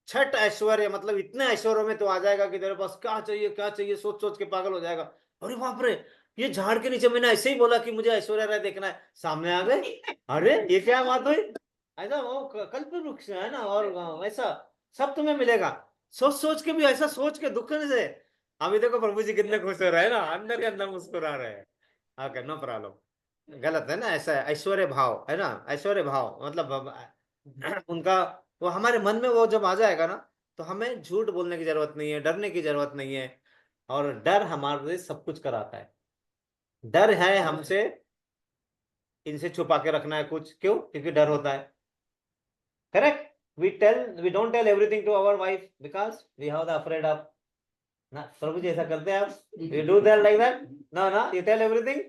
छठ ऐश्वर्य, मतलब इतने ऐश्वर्य में तो आ जाएगा कि तेरे पास क्या चाहिए क्या चाहिए, सोच सोच के पागल हो जाएगा। अरे बाप रे, ये झाड़ के नीचे मैंने ऐसे ही बोला कि मुझे ऐश्वर्या राय देखना है, सामने आ गए। अरे ये क्या बात हुई? ऐसा वो कल्प वृक्ष है ना, और वैसा सब तुम्हें मिलेगा। सोच सोच के भी ऐसा सोच के दुख से अभी देखो प्रभु जी कितने खुश हो रहे हैं ना, अंदर के अंदर मुस्कुरा रहे हैं। Okay, no problem. गलत है ना, ऐसा है ऐश्वर्य भाव, है ना, ऐश्वर्य भाव मतलब उनका, वो हमारे मन में वो जब आ जाएगा ना तो हमें झूठ बोलने की जरूरत नहीं है, डरने की जरूरत नहीं है। और डर हमारे सब कुछ कराता है। डर है हमसे, इनसे छुपा के रखना है कुछ, क्यों? क्योंकि डर होता है। Correct, we don't tell everything to our wife because we have the afraid of ना। प्रभु जी ऐसा करते हैं आप? You do that like that? No ना, यू टेल एवरीथिंग।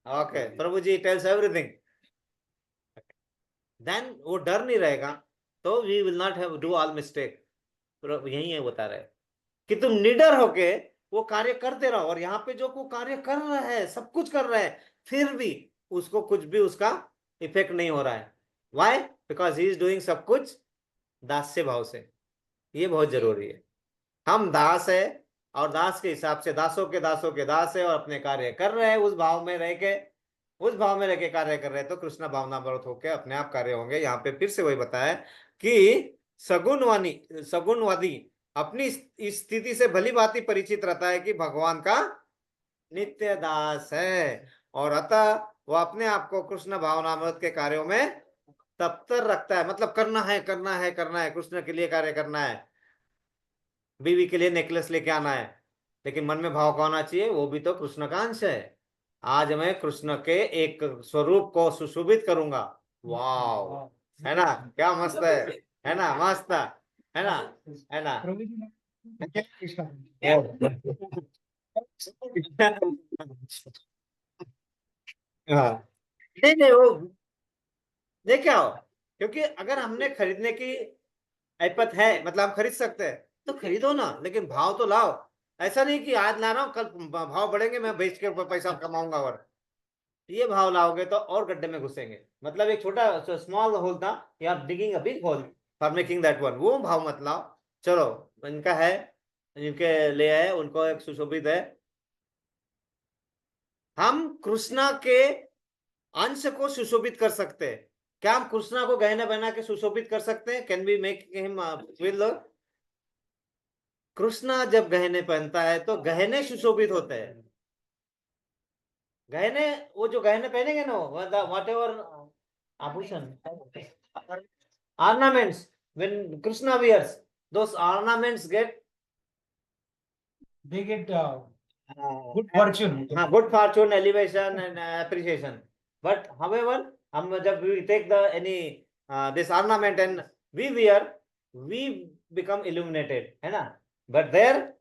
ओके, प्रभु जी टेल्स एवरीथिंग। देन वो डर नहीं रहेगा तो we will not have do all mistake. यही है बता रहे कि तुम निडर होके वो कार्य करते रहो। और यहाँ पे जो को कार्य कर रहा है, सब कुछ कर रहा है, फिर भी उसको कुछ भी उसका इफेक्ट नहीं हो रहा है। Why? Because he is doing सब कुछ दास्य भाव से। ये बहुत जरूरी है। हम दास है और दास के हिसाब से दासों के दासों के दास है और अपने कार्य कर रहे हैं उस भाव में रह के, उस भाव में रह के कार्य कर रहे हैं तो कृष्ण भावना बहुत होकर अपने आप कार्य होंगे। यहाँ पे फिर से वही बताया कि सगुणवादी अपनी इस स्थिति से भली भांति परिचित रहता है कि भगवान का नित्य दास है, और अतः वो अपने आप को कृष्ण भावनामृत के कार्यों में तत्पर रखता है। मतलब करना है करना है करना है, कृष्ण के लिए कार्य करना है, बीवी के लिए नेकलेस लेके आना है, लेकिन मन में भाव का होना चाहिए वो भी तो कृष्ण का अंश है। आज मैं कृष्ण के एक स्वरूप को सुशोभित करूंगा। वाव, है ना, क्या मस्त है ना, मस्त है ना, है ना। प्रभु जी ने कृष्ण हाँ, नहीं नहीं, वो देख क्या हो, क्योंकि अगर हमने खरीदने की ऐपत है, मतलब हम खरीद सकते हैं तो खरीदो ना, लेकिन भाव तो लाओ। ऐसा नहीं कि आज ला रहा हूँ कल भाव बढ़ेंगे मैं बेच के पैसा कमाऊंगा। और ये भाव लाओगे तो और गड्ढे में घुसेंगे। मतलब एक छोटा स्मॉल होल था, you are digging a big hole for making that one. वो भाव मत लाओ। चलो, इनका है, इनके ले आए, उनको एक सुशोभित है। हम कृष्णा के अंश को सुशोभित कर सकते हैं। क्या हम कृष्णा को गहने बना के सुशोभित कर सकते हैं? Can we make him will? Krishna जब गहने पहनता है तो गहने सुशोभित होते हैं। गहने, वो जो गहने पहनेंगे ना, वॉट एवर आभूषण, ornaments, when Krishna wears those ornaments get they get good fortune. good fortune, elevation and appreciation. But however, जब we take the any this ornament and we wear, we become illuminated, है ना. But there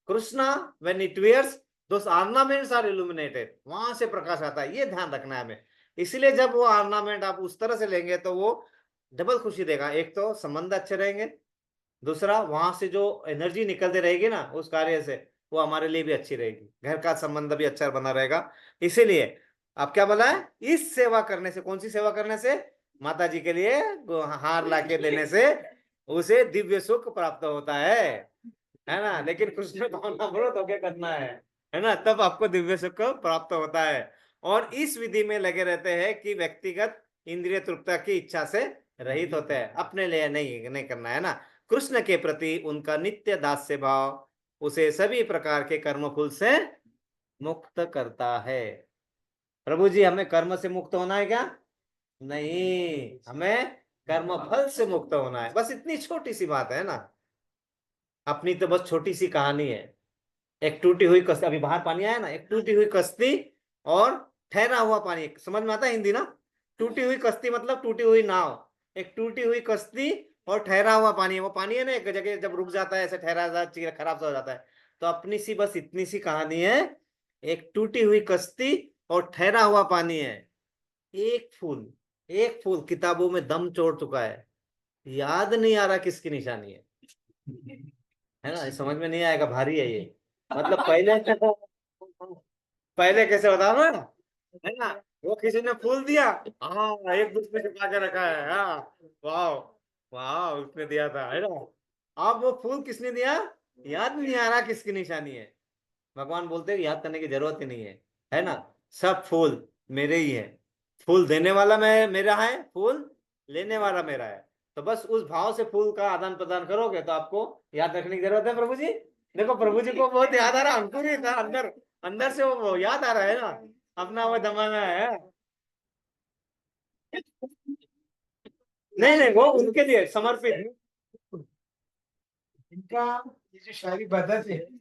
Krishna, when it wears, those ornaments are illuminated. वहां से प्रकाश आता है। ये ध्यान रखना है हमें इसलिए जब वो ऑर्नामेंट आप उस तरह से लेंगे तो वो डबल खुशी देगा। एक तो संबंध अच्छे रहेंगे, दूसरा वहां से जो एनर्जी निकलती रहेगी ना उस कार्य से, वो हमारे लिए भी अच्छी रहेगी, घर का संबंध भी अच्छा बना रहेगा। इसीलिए आप क्या बोला है, इस सेवा करने से, कौन सी सेवा करने से, माता जी के लिए हार लाके देने से उसे दिव्य सुख प्राप्त होता है ना। लेकिन कृष्ण भावना व्रत होके करना है ना, तब आपको दिव्य सुख प्राप्त होता है। और इस विधि में लगे रहते हैं कि व्यक्तिगत इंद्रिय तृप्ति की इच्छा से रहित होते हैं, अपने लिए नहीं करना है ना। कृष्ण के प्रति उनका नित्य दास्य भाव उसे सभी प्रकार के कर्मफल से मुक्त करता है। प्रभु जी, हमें कर्म से मुक्त होना है क्या? नहीं, हमें कर्म फल से मुक्त होना है। बस इतनी छोटी सी बात है ना। अपनी तो बस छोटी सी कहानी है। एक टूटी हुई कश्ती, अभी बाहर पानी आया ना, एक टूटी हुई कश्ती और ठहरा हुआ पानी, समझ में आता है हिंदी ना? टूटी हुई कश्ती मतलब टूटी हुई नाव, एक टूटी हुई कश्ती और ठहरा हुआ पानी है। वो पानी है ना, एक जगह जब रुक जाता है ऐसे ठहरा जाता है, खराब सा हो जाता है। तो अपनी सी बस इतनी सी कहानी है, एक टूटी हुई कश्ती और ठहरा हुआ पानी है। एक फूल किताबों में दम तोड़ चुका है, याद नहीं आ रहा किसकी निशानी है ना। समझ में नहीं आएगा, भारी है ये। मतलब पहले कैसे बताओ ना, है ना, वो किसी ने फूल दिया, हाँ, एक दूसरे छुपा के रखा है, हाँ, वाह वाह, उसने दिया था, है ना। अब वो फूल किसने दिया, याद नहीं आ रहा किसकी निशानी है। भगवान बोलते हैं याद करने की जरूरत ही नहीं है ना। सब फूल मेरे ही है, फूल देने वाला मैं मेरा है, फूल लेने वाला मेरा है। तो बस उस भाव से फूल का आदान प्रदान करोगे तो आपको याद रखने की जरूरत है। प्रभु जी देखो, प्रभु जी को बहुत याद आ रहा, हमको नहीं था, अंदर अंदर से वो याद आ रहा है ना, अपना वो जमाना है। नहीं नहीं, वो उनके लिए समर्पित। इनका ये जो शायरी बताते हैं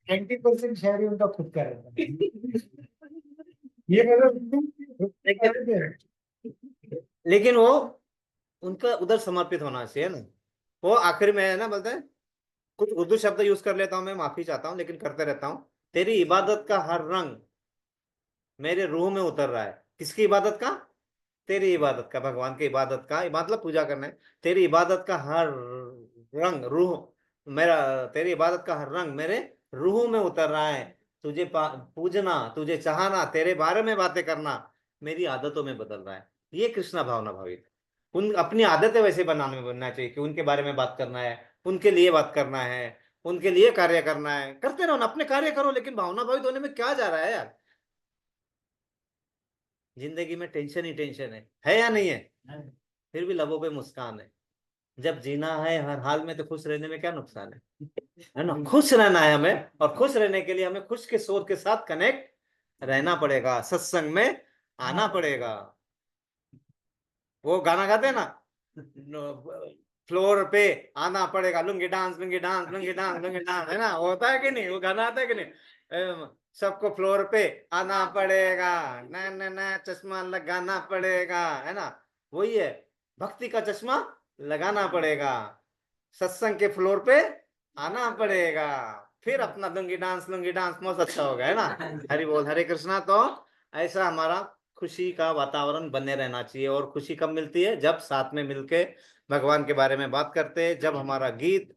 20% शायरी उनका खुद का रहता है। ये मतलब लेकिन वो उनका उधर समर्पित होना चाहिए ना। वो आखिर में है ना, बोलते हैं, कुछ उर्दू शब्द यूज कर लेता हूं मैं, माफी चाहता हूं, लेकिन करते रहता हूं। तेरी इबादत का हर रंग मेरे रूह में उतर रहा है। किसकी इबादत का? तेरी इबादत का, भगवान की इबादत का, मतलब पूजा करना है। तेरी इबादत का हर रंग रूह मेरा, तेरी इबादत का हर रंग मेरे रूह में उतर रहा है। तुझे पूजना, तुझे चाहना, तेरे बारे में बातें करना मेरी आदतों में बदल रहा है। ये कृष्णा भावना भावित। उन अपनी आदतें वैसे बनना चाहिए कि उनके बारे में बात करना है, उनके लिए बात करना है, उनके लिए कार्य करना है। करते रहो ना, अपने कार्य करो, लेकिन भावना भावित होने में क्या जा रहा है यार। जिंदगी में टेंशन ही टेंशन है या नहीं है? फिर भी लबों पे मुस्कान है। जब जीना है हर हाल में तो खुश रहने में क्या नुकसान है ना। खुश रहना है हमें, और खुश रहने के लिए हमें खुश के शोर के साथ कनेक्ट रहना पड़ेगा, सत्संग में आना पड़ेगा। वो गाना गाते हैं ना, फ्लोर पे आना पड़ेगा, lungi dance lungi dance lungi dance lungi dance, है ना, वो होता है कि नहीं, वो गाना आता है कि नहीं, सबको फ्लोर पे आना पड़ेगा, ना ना ना चश्मा लगाना पड़ेगा, है ना। वही है, भक्ति का चश्मा लगाना पड़ेगा, सत्संग के फ्लोर पे आना पड़ेगा, फिर अपना लुंगी डांस मौज अच्छा होगा, है ना। हरि बोल, हरे कृष्णा। तो ऐसा हमारा खुशी का वातावरण बने रहना चाहिए। और खुशी कब मिलती है? जब साथ में मिलके भगवान के बारे में बात करते हैं, जब हमारा गीत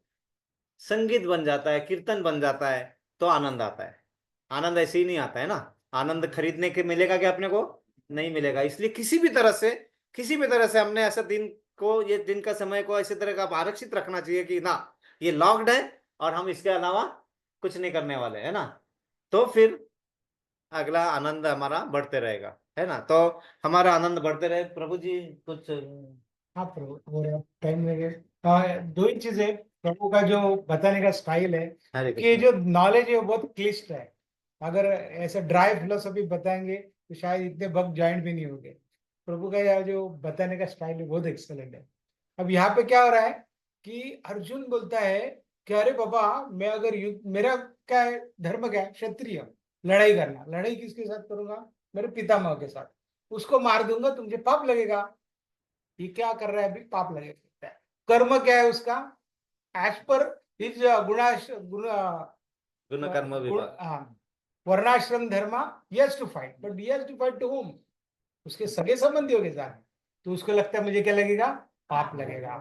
संगीत बन जाता है, कीर्तन बन जाता है, तो आनंद आता है। आनंद ऐसे ही नहीं आता है ना। आनंद खरीदने के मिलेगा क्या अपने को? नहीं मिलेगा। इसलिए किसी भी तरह से हमने ऐसा दिन को, ये दिन का समय को ऐसे तरह का आरक्षित रखना चाहिए कि ना, ये लॉक्ड है और हम इसके अलावा कुछ नहीं करने वाले, है ना। तो फिर अगला आनंद हमारा बढ़ते रहेगा, है ना। तो हमारा आनंद बढ़ते रहे। प्रभु जी कुछ? हाँ प्रभु, और टाइम लगे। दो ही चीजें, प्रभु का जो बताने का स्टाइल है हरे कि कृष्ण। जो नॉलेज है वो बहुत क्लिष्ट है। अगर ऐसे ड्राई फिलोसफी बताएंगे तो शायद इतने भक्त ज्वाइंट भी नहीं होंगे। प्रभु का यह जो बताने का स्टाइल है बहुत एक्सेलेंट है। अब यहाँ पे क्या हो रहा है कि अर्जुन बोलता है कि अरे बाबा, मैं अगर युद्ध, मेरा क्या है, धर्म क्या है, क्षत्रिय, लड़ाई करना। लड़ाई किसके साथ करूंगा? मेरे पितामह के साथ। उसको मार दूंगा तो मुझे पाप लगेगा। ये क्या कर रहा है अभी? पाप लगेगा। कर्म क्या है उसका? एज पर हिज गुण कर्म विभाग। वर्णाश्रम धर्म, he has to fight, but he has to fight to whom? उसके सगे संबंधियों के साथ, तो उसको लगता है मुझे क्या लगेगा, पाप लगेगा।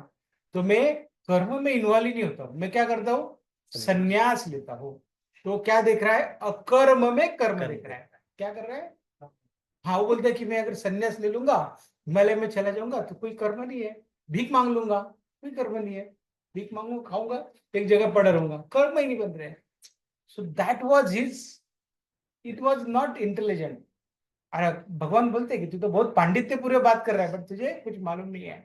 तो मैं कर्म में इन्वॉल्व ही नहीं होता हूं, मैं क्या करता हूँ, संन्यास लेता हूँ। तो क्या देख रहा है, अकर्म में कर्म देख रहा है। क्या कर रहा है, हाँ वो बोलता है कि मैं अगर संन्यास ले लूंगा, हिमालय में चला जाऊंगा तो कोई कर्म नहीं है, भीख मांग लूंगा कोई कर्म नहीं है, भीख मांगूंगा खाऊंगा एक जगह पड़ा रहूंगा, कर्म ही नहीं बन रहे। So that was his, it was not intelligent. अरे भगवान बोलते हैं कि तू तो बहुत पांडित्य पूरे बात कर रहा है, बट तुझे कुछ मालूम नहीं है।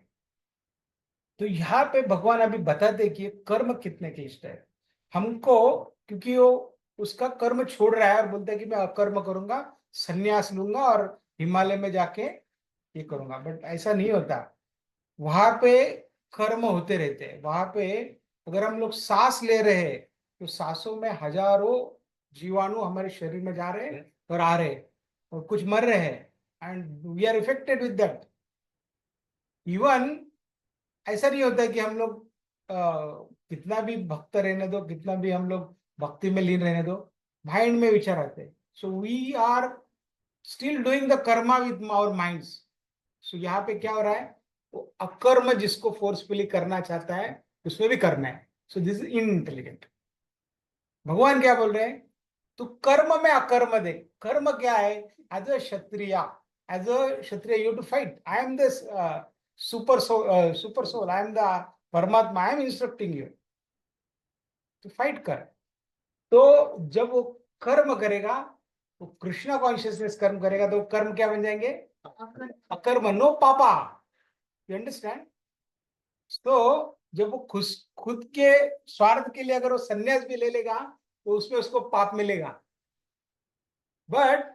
तो यहाँ पे भगवान अभी बताते कि ये कर्म कितने क्लिष्ट है हमको, क्योंकि वो उसका कर्म छोड़ रहा है और बोलता है कि मैं अकर्म करूंगा, संन्यास लूंगा और हिमालय में जाके ये करूंगा। बट ऐसा नहीं होता, वहां पे कर्म होते रहते हैं। वहां पे अगर हम लोग सांस ले रहे हैं तो सांसों में हजारों जीवाणु हमारे शरीर में जा रहे हैं और आ रहे हैं, और कुछ मर रहे हैं, and we are affected with that. Even ऐसा नहीं होता है कि हम लोग कितना भी भक्त रहने दो, कितना भी हम लोग भक्ति में लीन रहने दो, माइंड में विचार आते हैं। So we are still doing the karma with our minds. So यहाँ पे क्या हो रहा है, वो अकर्म जिसको फोर्सफुली करना चाहता है उसमें भी करना है। So this is unintelligent. भगवान क्या बोल रहे हैं, तो कर्म में अकर्म दे। कर्म क्या है, as a kshatriya, as a kshatriya you to fight. I am this super soul, I am the paramatma, I am instructing you to fight कर। तो जब वो कर्म करेगा, वो कृष्णा कॉन्शियसनेस कर्म करेगा, तो कर्म क्या बन जाएंगे, अकर्म, नो पापा। You understand. तो जब वो खुद के स्वार्थ के लिए अगर वो संन्यास भी ले लेगा तो उसमें उसको पाप मिलेगा, बट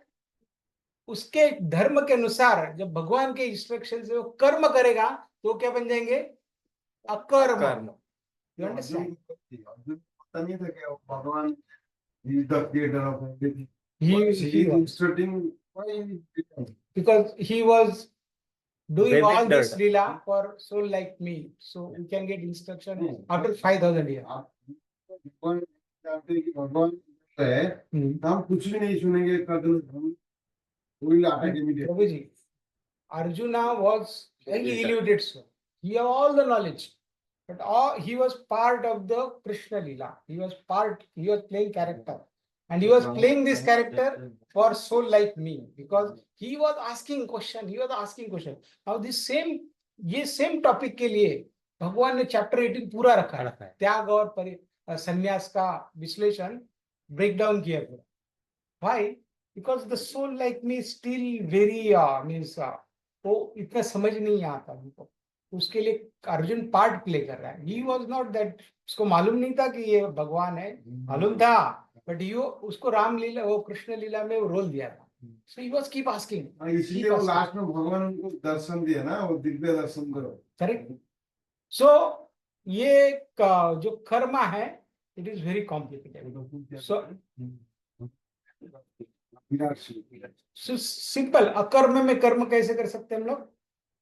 उसके धर्म के अनुसार जब भगवान के इंस्ट्रक्शन से वो कर्म करेगा तो वो क्या बन जाएंगे, अकर्म। You understand. अर्जुन पता नहीं था कि भगवान he is the creator of everything. He He is was, instructing why he is different. because he was doing all Bewildered. this lila for soul like me, so we can get instruction after 5,000 years. आप भगवान जानते हैं कि भगवान है, हम कुछ भी नहीं सुनेंगे, कदम हम will attack immediately. Prabhu ji, Arjuna was very illiterate soul. He had all the knowledge, but he was part of the Krishna Lila. He was playing character, and he was playing this character for soul like me, because he was asking question. Now this same, ये same topic के लिए भगवान ने chapter 18 पूरा रखा है, त्याग और संन्यास का विश्लेषण ब्रेक डाउन किया पूरा। Why? Because the soul like me still very means वो इतना समझ नहीं आता हमको, उसके लिए अर्जुन पार्ट प्ले कर रहा है। ही वॉज नॉट दैट, उसको मालूम नहीं था कि ये भगवान है, मालूम था, बट ये उसको राम लीला, वो कृष्ण लीला में वो रोल दिया था। सो ही वाज कीप आस्किंग, इसलिए वो लास्ट में भगवान उनको दर्शन दिया ना, वो दिव्य दर्शन करो। करेक्ट। सो ये जो कर्मा है, it is very complicated. So simple, अकर्म में कर्म कैसे कर सकते हैं हम लोग,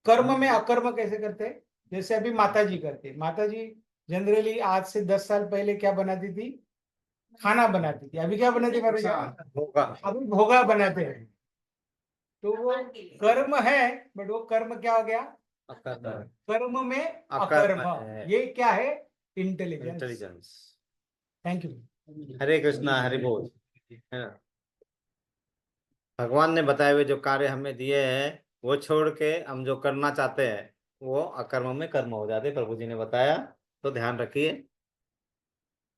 कर्म में अकर्म कैसे करते हैं। जैसे अभी माता जी करते, माता जी जनरली आज से 10 साल पहले क्या बनाती थी, खाना बनाती थी। अभी क्या बनाती है, अभी भोगा बनाते हैं। तो वो कर्म है, बट वो कर्म क्या हो गया, कर्म में अकर्म। ये क्या है, intelligence. Thank you. Hare Krishna, Hari बोल। भगवान ने बताए हुए जो कार्य हमें दिए हैं वो छोड़ के हम जो करना चाहते हैं वो अकर्म में कर्म हो जाते, प्रभु जी ने बताया। तो ध्यान रखिए,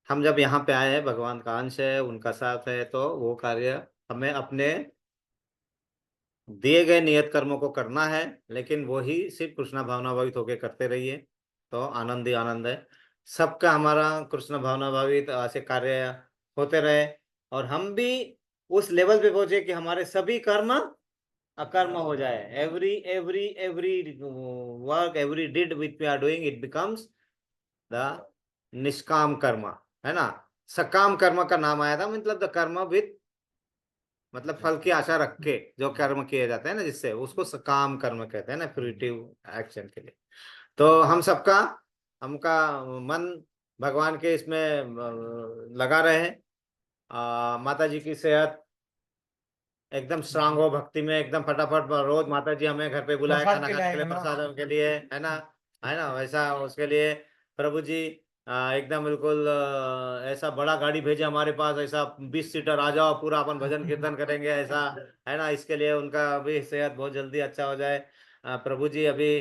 हम जब यहाँ पे आए हैं, भगवान का अंश है, उनका साथ है, तो वो कार्य हमें अपने दिए गए नियत कर्मों को करना है, लेकिन वो ही सिर्फ कृष्ण भावना भावित होकर करते रहिए, तो आनंद ही आनंद है। सबका हमारा कृष्ण भावना भावित ऐसे कार्य होते रहे और हम भी उस लेवल पे पहुंचे कि हमारे सभी कर्म अकर्म हो जाए। Every work, every deed which we are doing, it becomes the nishkam karma, है ना। सकाम कर्म का नाम आया था, मतलब द कर्म विद, मतलब फल की आशा रख के जो कर्म किए जाते हैं ना, जिससे उसको सकाम कर्म कहते हैं ना, फ्रूटिव एक्शन के लिए। तो हम सबका, हमका मन भगवान के इसमें लगा रहे। माता जी की सेहत एकदम स्ट्रांग हो भक्ति में, एकदम फटाफट रोज माता जी हमें घर पे बुलाए प्रसाद खाना खाने के लिए, खिलाएगा। प्रसाद के लिए, है ना, वैसा उसके लिए प्रभु जी एकदम बिल्कुल ऐसा बड़ा गाड़ी भेजे हमारे पास, ऐसा 20 सीटर आ जाओ, पूरा अपन भजन कीर्तन करेंगे, ऐसा, है ना। इसके लिए उनका भी सेहत बहुत जल्दी अच्छा हो जाए। प्रभु जी अभी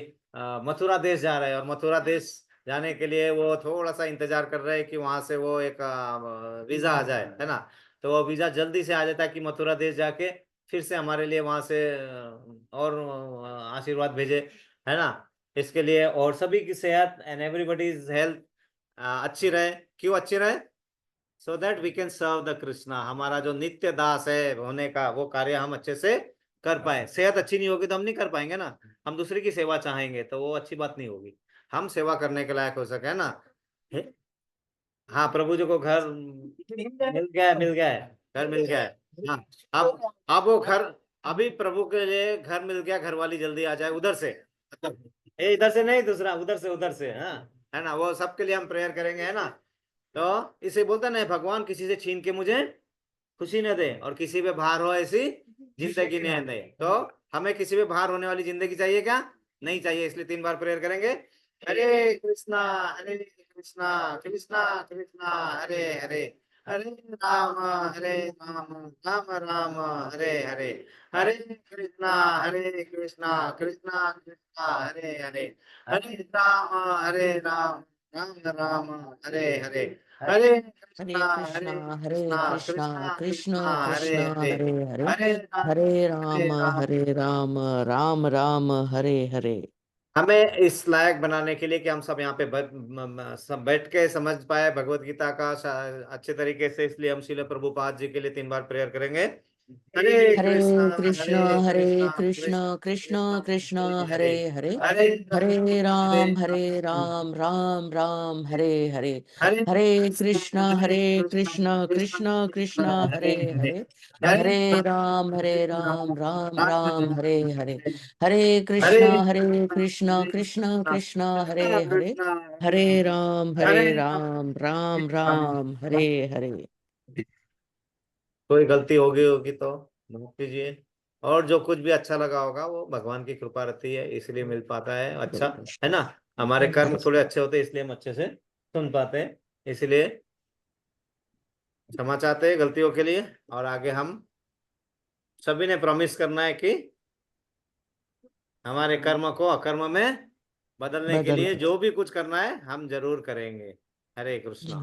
मथुरा देश जा रहे हैं, और मथुरा देश जाने के लिए वो थोड़ा सा इंतजार कर रहे हैं कि वहां से वो एक वीजा आ जाए, है ना। तो वो वीजा जल्दी से आ जाता है कि मथुरा देश जाके फिर से हमारे लिए वहां से और आशीर्वाद भेजे, है ना। इसके लिए और सभी की सेहत एंड एवरीबॉडीज हेल्थ अच्छी रहे। क्यों अच्छी रहे? So that we can serve the Krishna. हमारा जो नित्य दास है होने का वो कार्य हम अच्छे से कर पाए। सेहत अच्छी नहीं होगी तो हम नहीं कर पाएंगे ना। हम दूसरे की सेवा चाहेंगे तो वो अच्छी बात नहीं होगी। हम सेवा करने के लायक हो सके, है ना। हाँ, प्रभु जी को घर मिल गया, मिल गया है, घर मिल गया है। हाँ, अब वो घर, अभी प्रभु के लिए घर मिल गया, घर वाली जल्दी आ जाए उधर से, ये इधर से नहीं, दूसरा उधर से, उधर से, हाँ, है ना। वो सबके लिए हम प्रेयर करेंगे, है ना। तो इसे बोलता नहीं, भगवान किसी से छीन के मुझे खुशी न दे और किसी पे भार हो ऐसी जिंदगी न दे। तो हमें किसी पे भार होने वाली जिंदगी चाहिए क्या? नहीं चाहिए। इसलिए 3 बार प्रेयर करेंगे, हरे कृष्णा, हरे कृष्णा, कृष्णा कृष्णा, हरे हरे, हरे राम, हरे राम, राम राम, हरे हरे, हरे कृष्णा, हरे कृष्णा, कृष्णा कृष्णा, हरे हरे, हरे राम, हरे राम, राम राम, हरे हरे, हरे हरे कृष्णा, कृष्णा, हरे हरे कृष्णा, कृष्णा, कृष्णा कृष्ण कृष्णा, हरे कृष्ण, हरे, हरे हरे, हरे राम, हरे हरे राम, राम। हरे राम, राम राम, हरे हरे। हमें इस लायक बनाने के लिए कि हम सब यहाँ पे सब बैठ के समझ पाए भगवत गीता का अच्छे तरीके से, इसलिए हम श्रील प्रभुपाद जी के लिए 3 बार प्रेयर करेंगे। हरे हरे कृष्णा, कृष्ण, हरे हरे कृष्णा, कृष्ण, कृष्ण कृष्ण कृष्णा, कृष्ण, हरे हरे हरे, हरे, हरे हरे हरे राम, हरे राम, राम, राम राम, हरे हरे, हरे हरे कृष्णा, कृष्ण, हरे हरे कृष्णा, कृष्ण, कृष्ण कृष्ण कृष्ण, कृष्ण, हरे हरे हरे, हरे, हरे हरे राम, हरे हरे राम, राम, राम राम राम, हरे राम, हरे, हरे हरे कृष्ण, हरे हरे कृष्णा, कृष्ण, हरे कृष्ण कृष्णा, कृष्ण, हरे कृष्ण हरे, कृष्ण, हरे हरे राम, हरे हरे राम, राम राम। राम, हरे हरे। कोई गलती होगी तो माफ कीजिए। और जो कुछ भी अच्छा लगा होगा वो भगवान की कृपा रहती है, इसलिए मिल पाता है अच्छा, है ना। हमारे कर्म थोड़े अच्छे होते हैं इसलिए हम अच्छे से सुन पाते हैं। इसलिए क्षमा चाहते हैं गलतियों के लिए। और आगे हम सभी ने प्रॉमिस करना है कि हमारे कर्म को अकर्म में बदलने के बदल लिए जो भी कुछ करना है हम जरूर करेंगे। हरे कृष्णा।